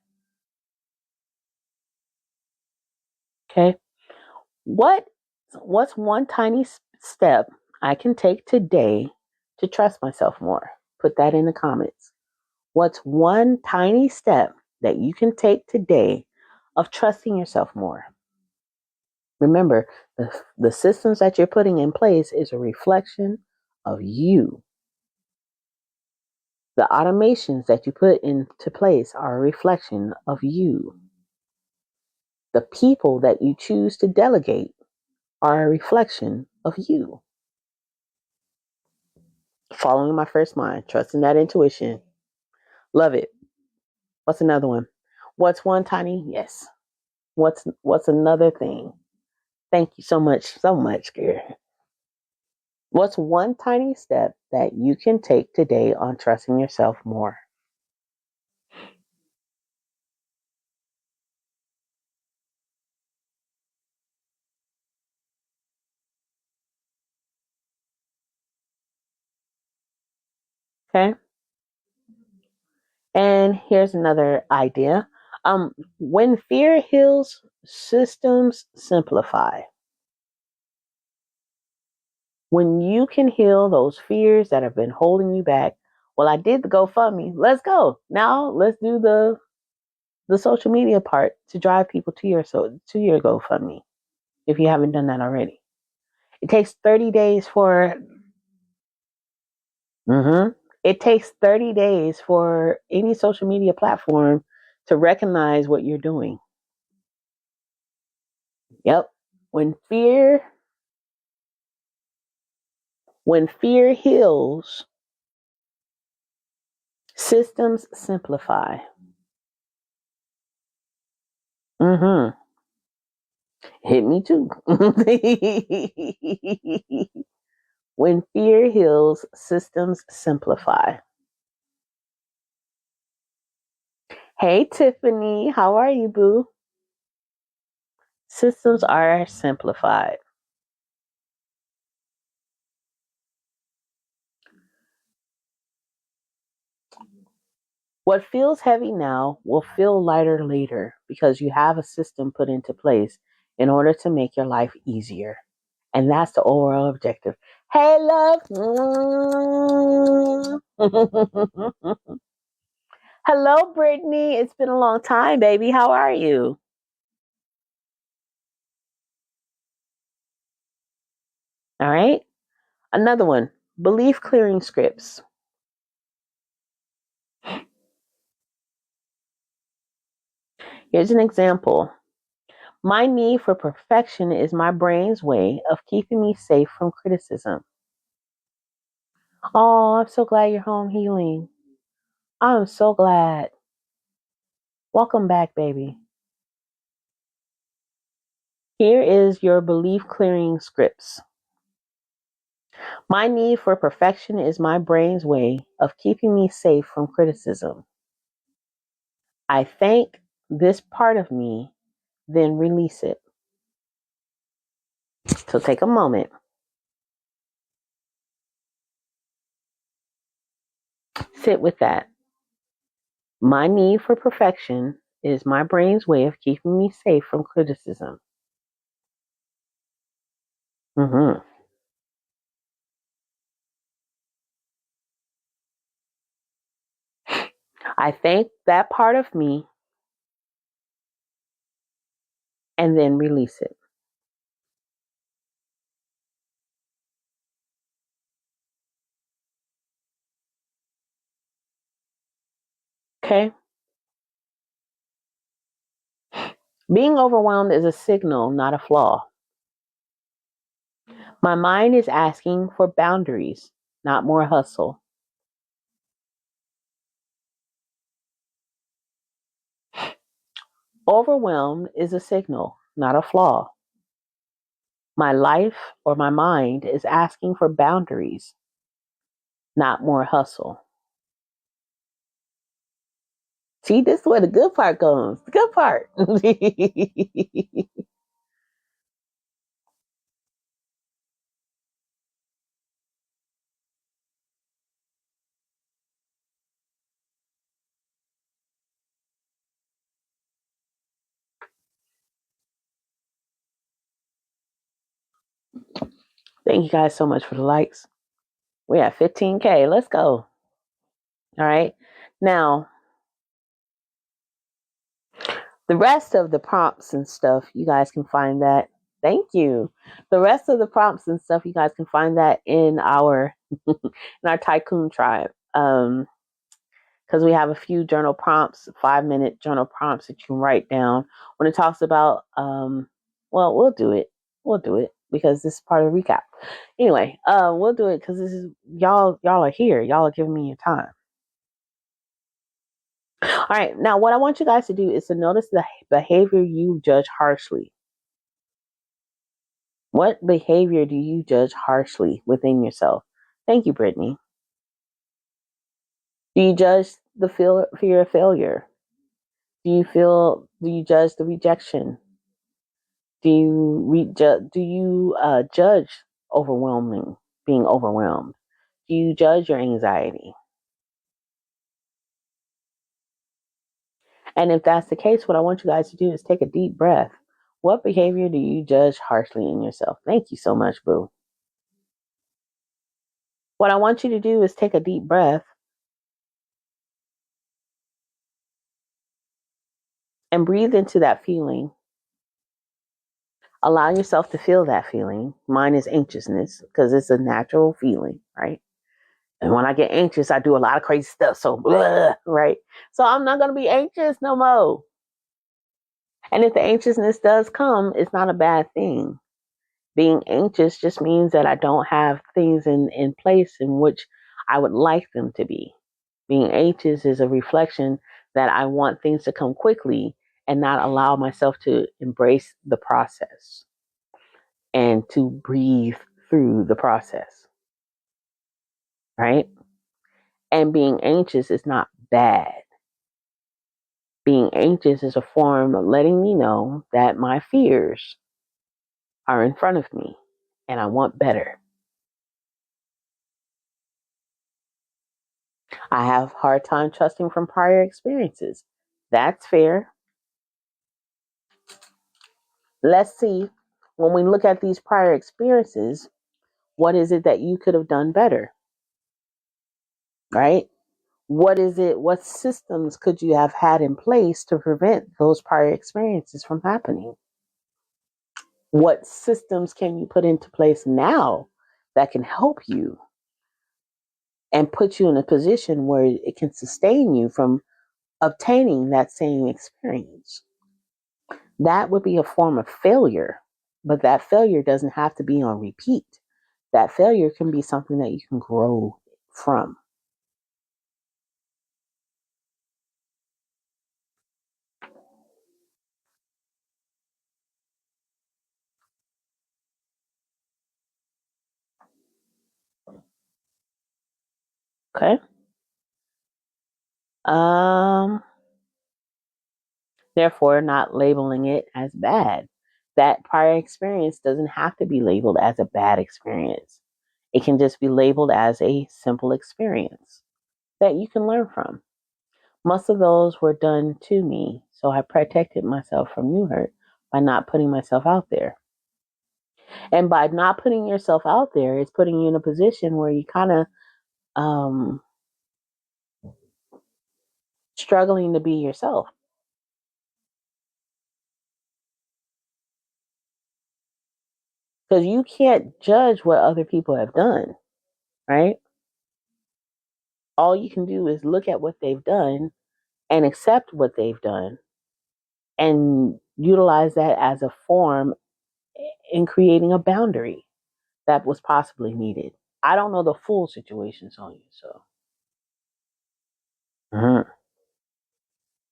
Okay. What's one tiny step I can take today to trust myself more? Put that in the comments. What's one tiny step that you can take today of trusting yourself more? Remember, the systems that you're putting in place is a reflection of you. The automations that you put into place are a reflection of you. The people that you choose to delegate are a reflection of you. Following my first mind, trusting that intuition. Love it. What's another one? What's one tiny? Yes. What's another thing? Thank you so much, girl. What's one tiny step that you can take today on trusting yourself more? Okay. And here's another idea. When fear heals, systems simplify. When you can heal those fears that have been holding you back. Well, I did the GoFundMe. Let's go. Now let's do the social media part to drive people to your GoFundMe if you haven't done that already. It takes 30 days for it takes 30 days for any social media platform to recognize what you're doing. Yep. When fear heals, systems simplify. Mm-hmm. Hit me too. When fear heals, systems simplify. Hey, Tiffany, how are you, boo? Systems are simplified. What feels heavy now will feel lighter later because you have a system put into place in order to make your life easier. And that's the overall objective. Hey, love. Hello, Brittany. It's been a long time, baby. How are you? All right. Another one, belief clearing scripts. Here's an example. My need for perfection is my brain's way of keeping me safe from criticism. Oh, I'm so glad you're home healing. I'm so glad. Welcome back, baby. Here is your belief clearing scripts. My need for perfection is my brain's way of keeping me safe from criticism. I thank this part of me, then release it. So take a moment. Sit with that. My need for perfection is my brain's way of keeping me safe from criticism. Hmm. I thank that part of me and then release it. Okay? Being overwhelmed is a signal, not a flaw. My mind is asking for boundaries, not more hustle. Overwhelmed is a signal, not a flaw. My life or my mind is asking for boundaries, not more hustle. See, this is where the good part comes. The good part. Thank you guys so much for the likes. We at 15K. Let's go. All right. Now, the rest of the prompts and stuff, you guys can find that. Thank you. The rest of the prompts and stuff, you guys can find that in our in our Tycoon tribe. Because we have a few journal prompts, 5-minute journal prompts that you can write down when it talks about. Well, we'll do it. We'll do it because this is part of the recap. Anyway, we'll do it because this is y'all. Y'all are here. Y'all are giving me your time. All right. Now, what I want you guys to do is to notice the behavior you judge harshly. What behavior do you judge harshly within yourself? Thank you, Brittany. Do you judge the fear of failure? Do you judge the rejection? Do you judge overwhelming, being overwhelmed? Do you judge your anxiety? And if that's the case, what I want you guys to do is take a deep breath. What behavior do you judge harshly in yourself? Thank you so much, Boo. What I want you to do is take a deep breath and breathe into that feeling. Allow yourself to feel that feeling. Mine is anxiousness because it's a natural feeling, right? And when I get anxious, I do a lot of crazy stuff. So, blah, right? So I'm not going to be anxious no more. And if the anxiousness does come, it's not a bad thing. Being anxious just means that I don't have things in place in which I would like them to be. Being anxious is a reflection that I want things to come quickly and not allow myself to embrace the process and to breathe through the process, right? And being anxious is not bad. Being anxious is a form of letting me know that my fears are in front of me and I want better. I have a hard time trusting from prior experiences. That's fair. Let's see, when we look at these prior experiences, what is it that you could have done better? Right? What is it? What systems could you have had in place to prevent those prior experiences from happening? What systems can you put into place now that can help you and put you in a position where it can sustain you from obtaining that same experience? That would be a form of failure, but that failure doesn't have to be on repeat. That failure can be something that you can grow from. Okay. Um, Therefore, not labeling it as bad. That prior experience doesn't have to be labeled as a bad experience. It can just be labeled as a simple experience that you can learn from. Most of those were done to me, so I protected myself from new hurt by not putting myself out there. And by not putting yourself out there, it's putting you in a position where you kind of um, struggling to be yourself. Because you can't judge what other people have done, right? All you can do is look at what they've done and accept what they've done and utilize that as a form in creating a boundary that was possibly needed. I don't know the full situation, Sonia, so. Mhm.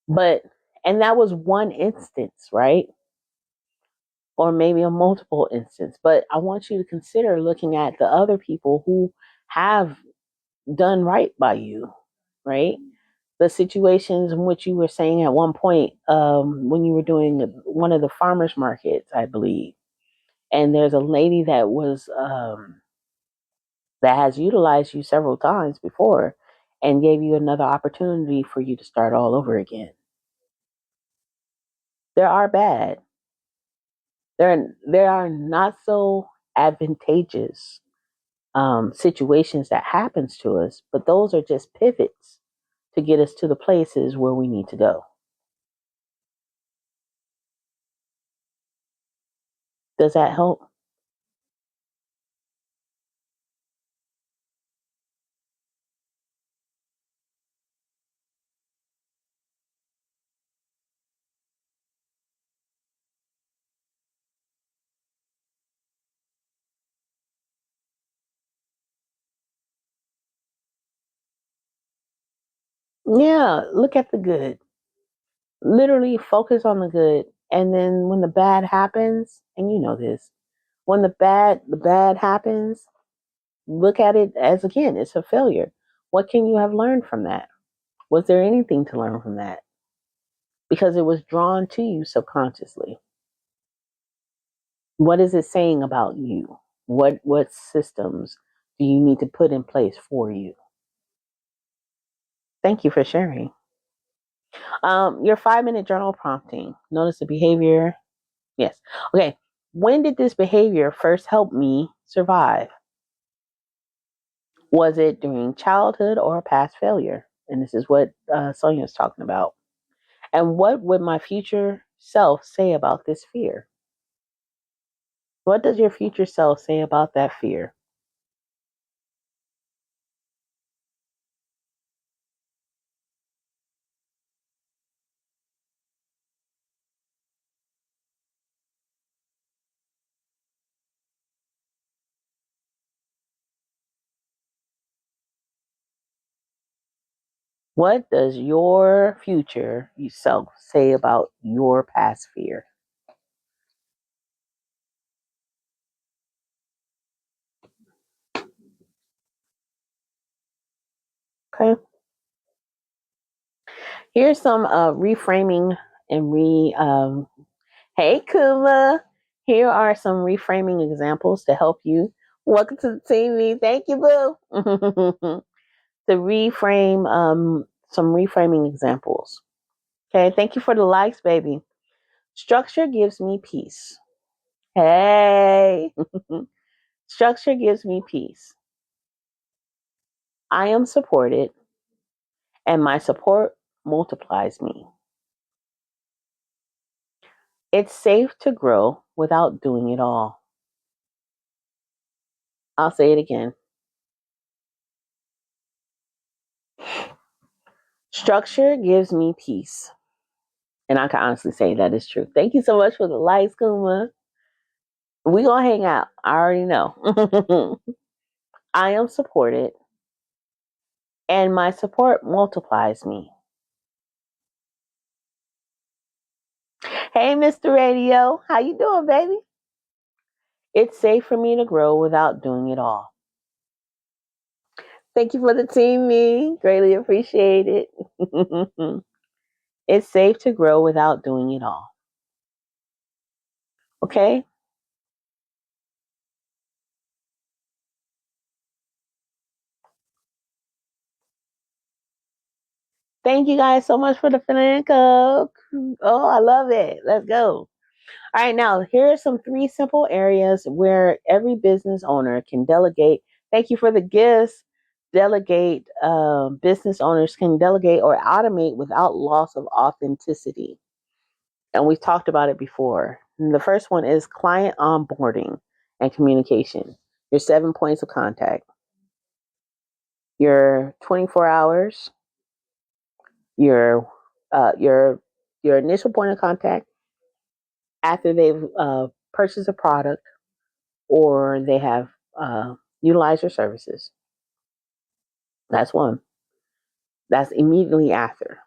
But, and that was one instance, right? Or maybe a multiple instance. But I want you to consider looking at the other people who have done right by you, right? The situations in which you were saying at one point when you were doing one of the farmers markets, I believe, and there's a lady that was that has utilized you several times before and gave you another opportunity for you to start all over again. There are bad. There are not so advantageous situations that happens to us, but those are just pivots to get us to the places where we need to go. Does that help? Yeah, look at the good. Literally focus on the good. And then when the bad happens, and you know this, when the bad happens, look at it as again, it's a failure. What can you have learned from that? Was there anything to learn from that? Because it was drawn to you subconsciously. What is it saying about you? What systems do you need to put in place for you? Thank you for sharing. Your 5 minute journal prompting. Notice the behavior. Yes. Okay. When did this behavior first help me survive? Was it during childhood or past failure? And this is what Sonia is talking about. And what would my future self say about this fear? What does your future self say about that fear? What does your future self say about your past fear? Okay. Here's some reframing and hey Kuma. Here are some reframing examples to help you. Welcome to the team. Thank you, boo. To reframe some reframing examples. Okay, thank you for the likes, baby. Structure gives me peace. Hey. Structure gives me peace. I am supported and my support multiplies me. It's safe to grow without doing it all. I'll say it again. Structure gives me peace. And I can honestly say that is true. Thank you so much for the likes, Kuma. We gonna hang out. I already know. I am supported and my support multiplies me. Hey, Mr. Radio. How you doing, baby? It's safe for me to grow without doing it all. Thank you for the team, me. Greatly appreciate it. It's safe to grow without doing it all. Okay? Thank you guys so much for the fill-in code. Oh, I love it. Let's go. All right, now here are some 3 simple areas where every business owner can delegate. Thank you for the gifts. Delegate, business owners can delegate or automate without loss of authenticity. And we've talked about it before. And the first one is client onboarding and communication. Your 7 points of contact, your 24 hours, your uh, your your initial point of contact after they've purchased a product or they have utilized your services. That's one. That's immediately after.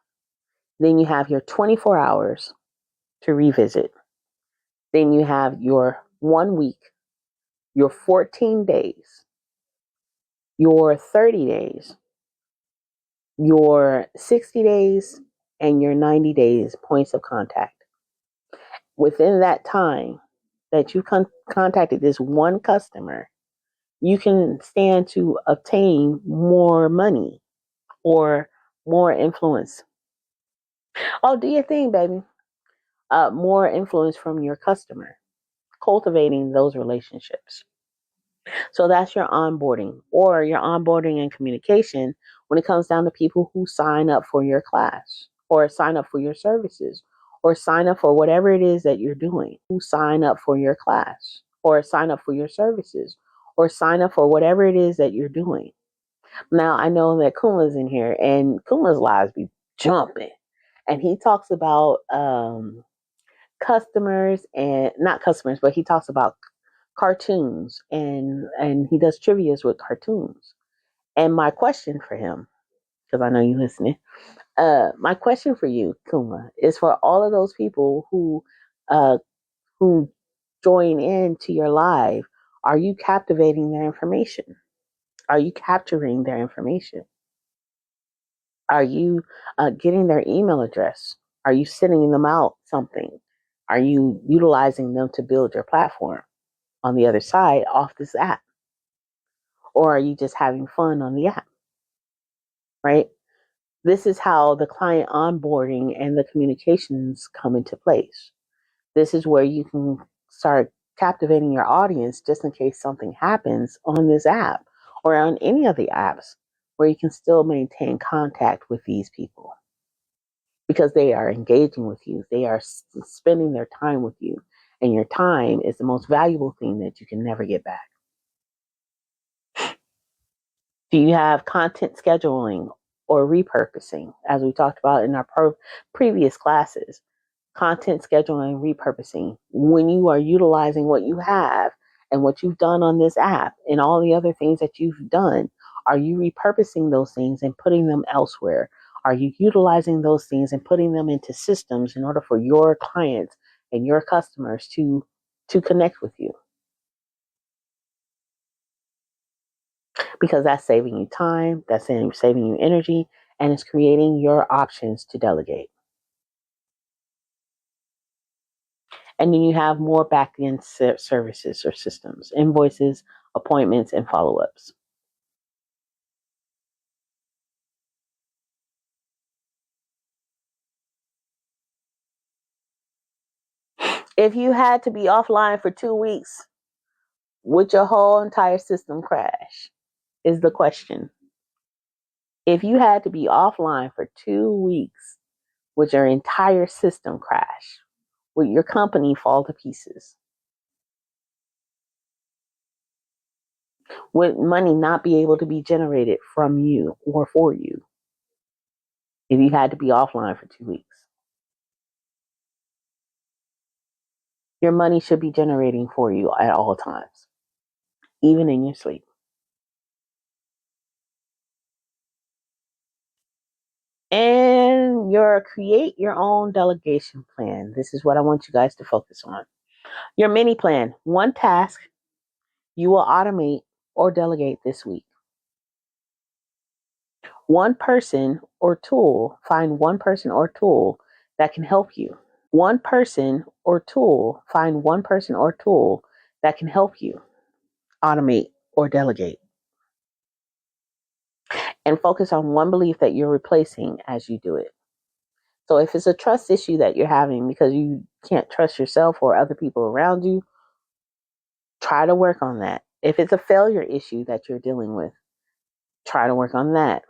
Then you have your 24 hours to revisit. Then you have your 1 week, your 14 days, your 30 days, your 60 days, and your 90 days points of contact. Within that time that you contacted this one customer, you can stand to obtain more money or more influence. Oh, do your thing, baby. More influence from your customer, cultivating those relationships. So that's your onboarding or your onboarding and communication when it comes down to people who sign up for your class or sign up for your services or sign up for whatever it is that you're doing, who sign up for your class or sign up for your services or sign up for whatever it is that you're doing. Now, I know that Kuma's in here and Kuma's lives be jumping. And he talks about customers and not customers, but he talks about cartoons and he does trivias with cartoons. And my question for him, because I know you listening, my question for you, Kuma, is for all of those people uh who join into your live, are you captivating their information? Are you capturing their information? Are you getting their email address? Are you sending them out something? Are you utilizing them to build your platform on the other side off this app? Or are you just having fun on the app? Right? This is how the client onboarding and the communications come into place. This is where you can start captivating your audience just in case something happens on this app or on any of the apps where you can still maintain contact with these people because they are engaging with you. They are spending their time with you. And your time is the most valuable thing that you can never get back. Do you have content scheduling or repurposing, as we talked about in our previous classes? Content scheduling and repurposing. When you are utilizing what you have and what you've done on this app and all the other things that you've done, are you repurposing those things and putting them elsewhere? Are you utilizing those things and putting them into systems in order for your clients and your customers to connect with you? Because that's saving you time, that's saving you energy, and it's creating your options to delegate. And then you have more back end services or systems, invoices, appointments, and follow ups. If you had to be offline for 2 weeks, would your whole entire system crash? Is the question. If you had to be offline for 2 weeks, would your entire system crash? Would your company fall to pieces? Would money not be able to be generated from you or for you if you had to be offline for 2 weeks? Your money should be generating for you at all times, even in your sleep. And your create your own delegation plan. This is what I want you guys to focus on. Your mini plan, one task you will automate or delegate this week. One person or tool, find one person or tool that can help you. One person or tool, find one person or tool that can help you automate or delegate. and focus on one belief that you're replacing as you do it. So if it's a trust issue that you're having because you can't trust yourself or other people around you, try to work on that. If it's a failure issue that you're dealing with, try to work on that.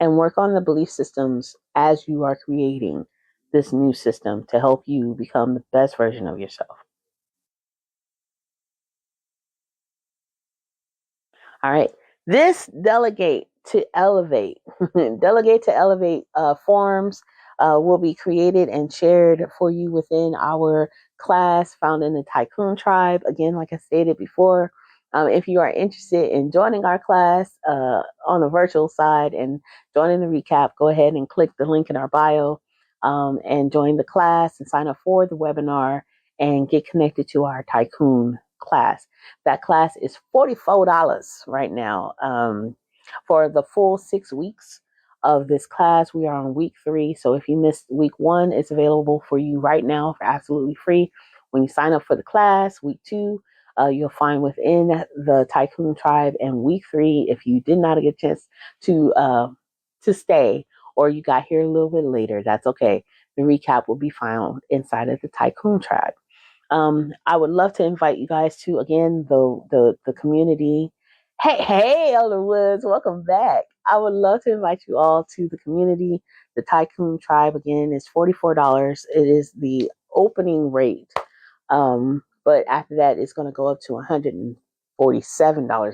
And work on the belief systems as you are creating this new system to help you become the best version of yourself. All right. This delegate to elevate, delegate to elevate forms will be created and shared for you within our class found in the Tycoon Tribe. Again, like I stated before, if you are interested in joining our class on the virtual side and joining the recap, go ahead and click the link in our bio and join the class and sign up for the webinar and get connected to our Tycoon class. That class is $44 right now. For the full 6 weeks of this class, we are on week 3. So if you missed week 1, it's available for you right now for absolutely free. When you sign up for the class, week 2, you'll find within the Tycoon Tribe. And week 3, if you did not get a chance to stay, or you got here a little bit later, that's okay. The recap will be found inside of the Tycoon Tribe. I would love to invite you guys to, again, the community. Hey, Elder Woods, welcome back. I would love to invite you all to the community. The Tycoon Tribe, again, is $44. It is the opening rate. But after that, it's going to go up to $147,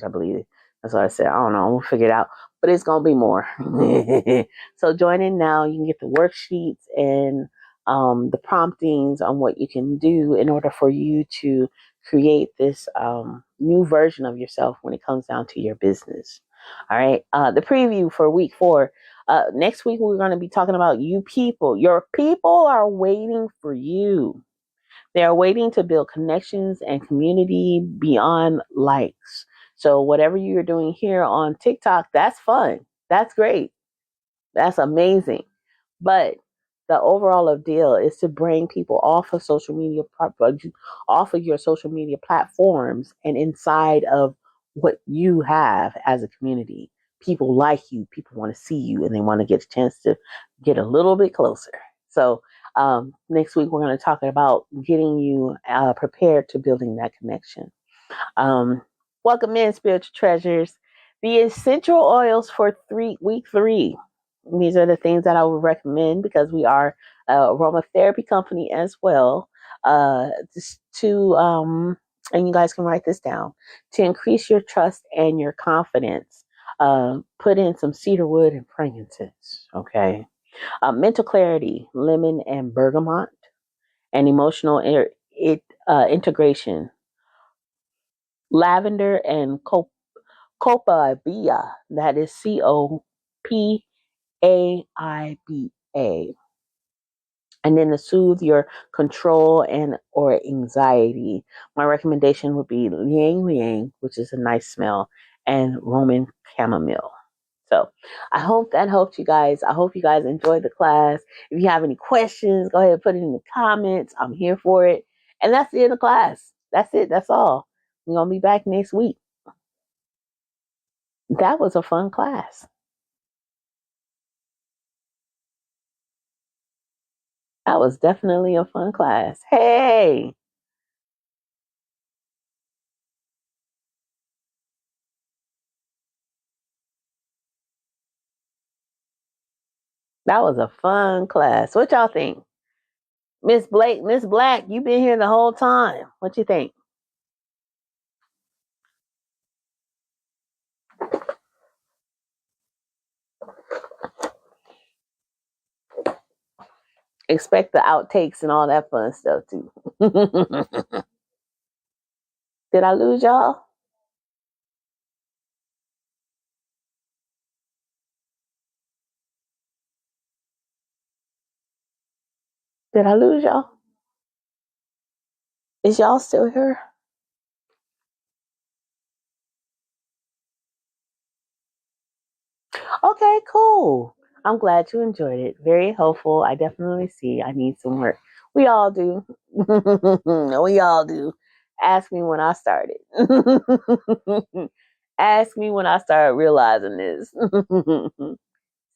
I believe. That's what I said. I don't know. We'll figure it out. But it's going to be more. So join in now. You can get the worksheets and the promptings on what you can do in order for you to create this new version of yourself when it comes down to your business. All right. The preview for week 4. Next week, we're going to be talking about you people. Your people are waiting for you. They are waiting to build connections and community beyond likes. So whatever you're doing here on TikTok, that's fun. That's great. That's amazing. But the overall deal is to bring people off of social media, off of your social media platforms and inside of what you have as a community. People like you, people want to see you, and they want to get a chance to get a little bit closer. So next week, we're going to talk about getting you prepared to building that connection. Welcome in, spiritual treasures. The essential oils for week 3. These are the things that I would recommend because we are an aromatherapy company as well. And you guys can write this down. To increase your trust and your confidence, put in some cedarwood and frankincense. Okay. Mental clarity, lemon and bergamot, and emotional integration, lavender and copaibia. That is COPAIBA. And then to soothe your control and or anxiety, my recommendation would be liang liang, which is a nice smell, and Roman chamomile. So I hope that helped you guys. I hope you guys enjoyed the class. If you have any questions, go ahead and put it in the comments. I'm here for it. And that's the end of the class. That's it. That's all. We're going to be back next week. That was a fun class. That was definitely a fun class. Hey, that was a fun class. What y'all think? Miss Blake, Miss Black, you've been here the whole time. What you think? Expect the outtakes and all that fun stuff too. Did I lose y'all? Did I lose y'all? Is y'all still here? Okay, cool. I'm glad you enjoyed it. Very helpful. I definitely see I need some work. We all do. We all do. Ask me when I started. Ask me when I start realizing this.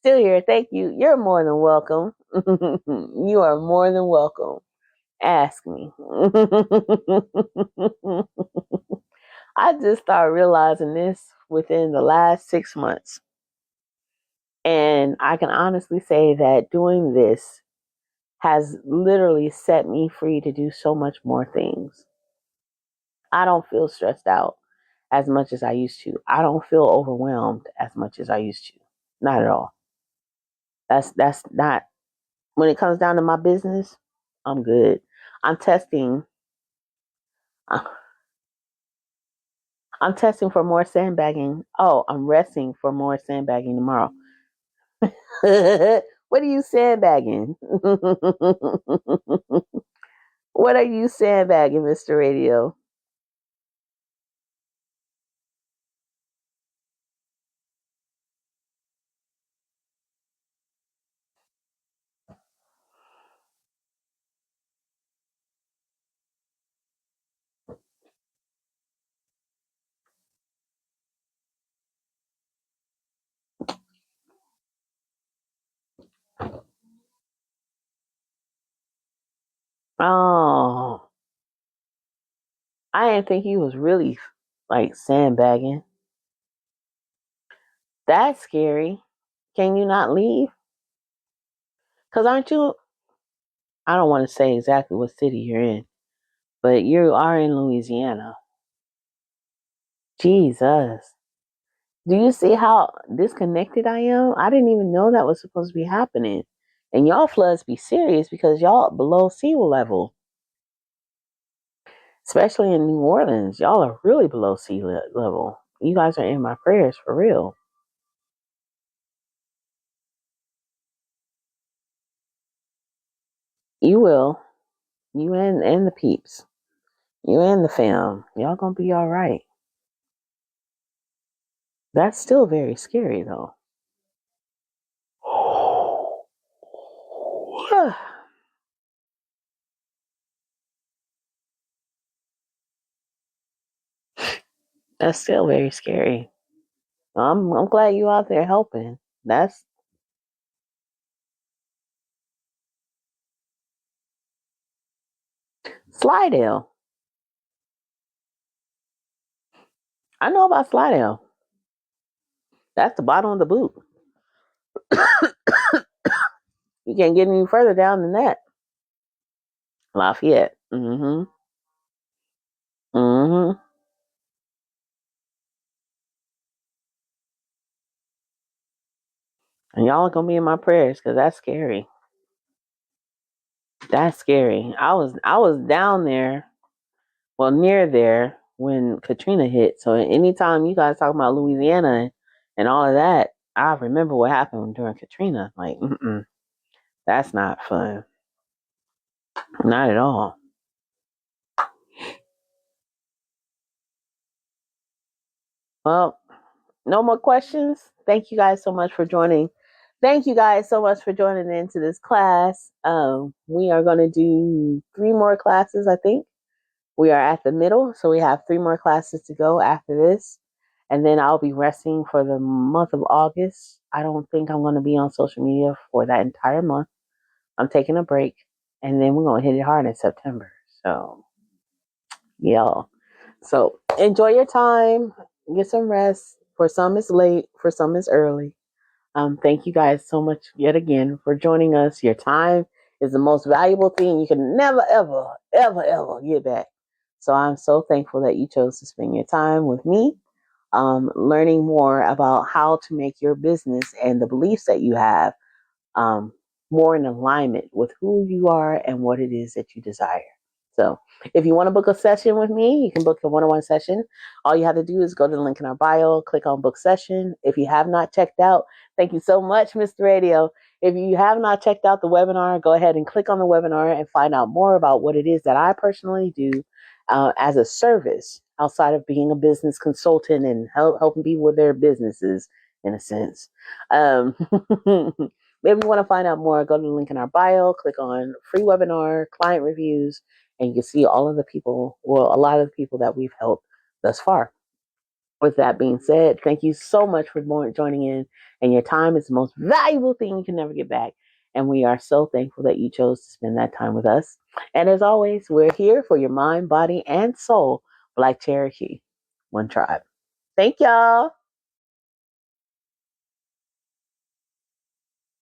Still here. Thank you. You're more than welcome. You are more than welcome. Ask me. I just started realizing this within the last 6 months. And I can honestly say that doing this has literally set me free to do so much more things. I don't feel stressed out as much as I used to. I don't feel overwhelmed as much as I used to. Not at all. That's not when it comes down to my business, I'm good. I'm testing uh, I'm testing for more sandbagging. Oh, I'm resting for more sandbagging tomorrow. What are you sandbagging? What are you sandbagging, Mr. Radio? Oh, I didn't think he was really like sandbagging. That's scary. Can you not leave? Because aren't you? I don't want to say exactly what city you're in, but you are in Louisiana. Jesus. Do you see how disconnected I am? I didn't even know that was supposed to be happening. And y'all floods be serious because y'all below sea level, especially in New Orleans. Y'all are really below sea level. You guys are in my prayers for real. You will. You and the peeps. You and the fam. Y'all gonna be all right. That's still very scary though. That's still very scary. I'm glad you out there helping. That's Slidell. I know about Slidell. That's the bottom of the boot. You can't get any further down than that. Lafayette. Mm-hmm. Mm-hmm. And y'all are gonna be in my prayers because that's scary. That's scary. I was down there, well near there when Katrina hit. So anytime you guys talk about Louisiana and all of that, I remember what happened during Katrina. Like, that's not fun. Not at all. Well, no more questions. Thank you guys so much for joining. Thank you guys so much for joining into this class. We are going to do 3 more classes, I think. We are at the middle, so we have 3 more classes to go after this. And then I'll be resting for the month of August. I don't think I'm going to be on social media for that entire month. I'm taking a break, and then we're going to hit it hard in September. So, yeah. So enjoy your time, get some rest. For some, it's late, for some, it's early. Thank you guys so much yet again for joining us. Your time is the most valuable thing you can never, ever, ever, ever get back. So I'm so thankful that you chose to spend your time with me, learning more about how to make your business and the beliefs that you have um, more in alignment with who you are and what it is that you desire. So if you want to book a session with me, you can book a one-on-one session. All you have to do is go to the link in our bio, click on book session. If you have not checked out, thank you so much, Mr. Radio. If you have not checked out the webinar, go ahead and click on the webinar and find out more about what it is that I personally do as a service outside of being a business consultant and helping people with their businesses, in a sense. Um, If you want to find out more, go to the link in our bio, click on free webinar, client reviews, and you can see all of the people, well, a lot of the people that we've helped thus far. With that being said, thank you so much for joining in. And your time is the most valuable thing you can never get back. And we are so thankful that you chose to spend that time with us. And as always, we're here for your mind, body, and soul. Black Cherokee, one tribe. Thank y'all.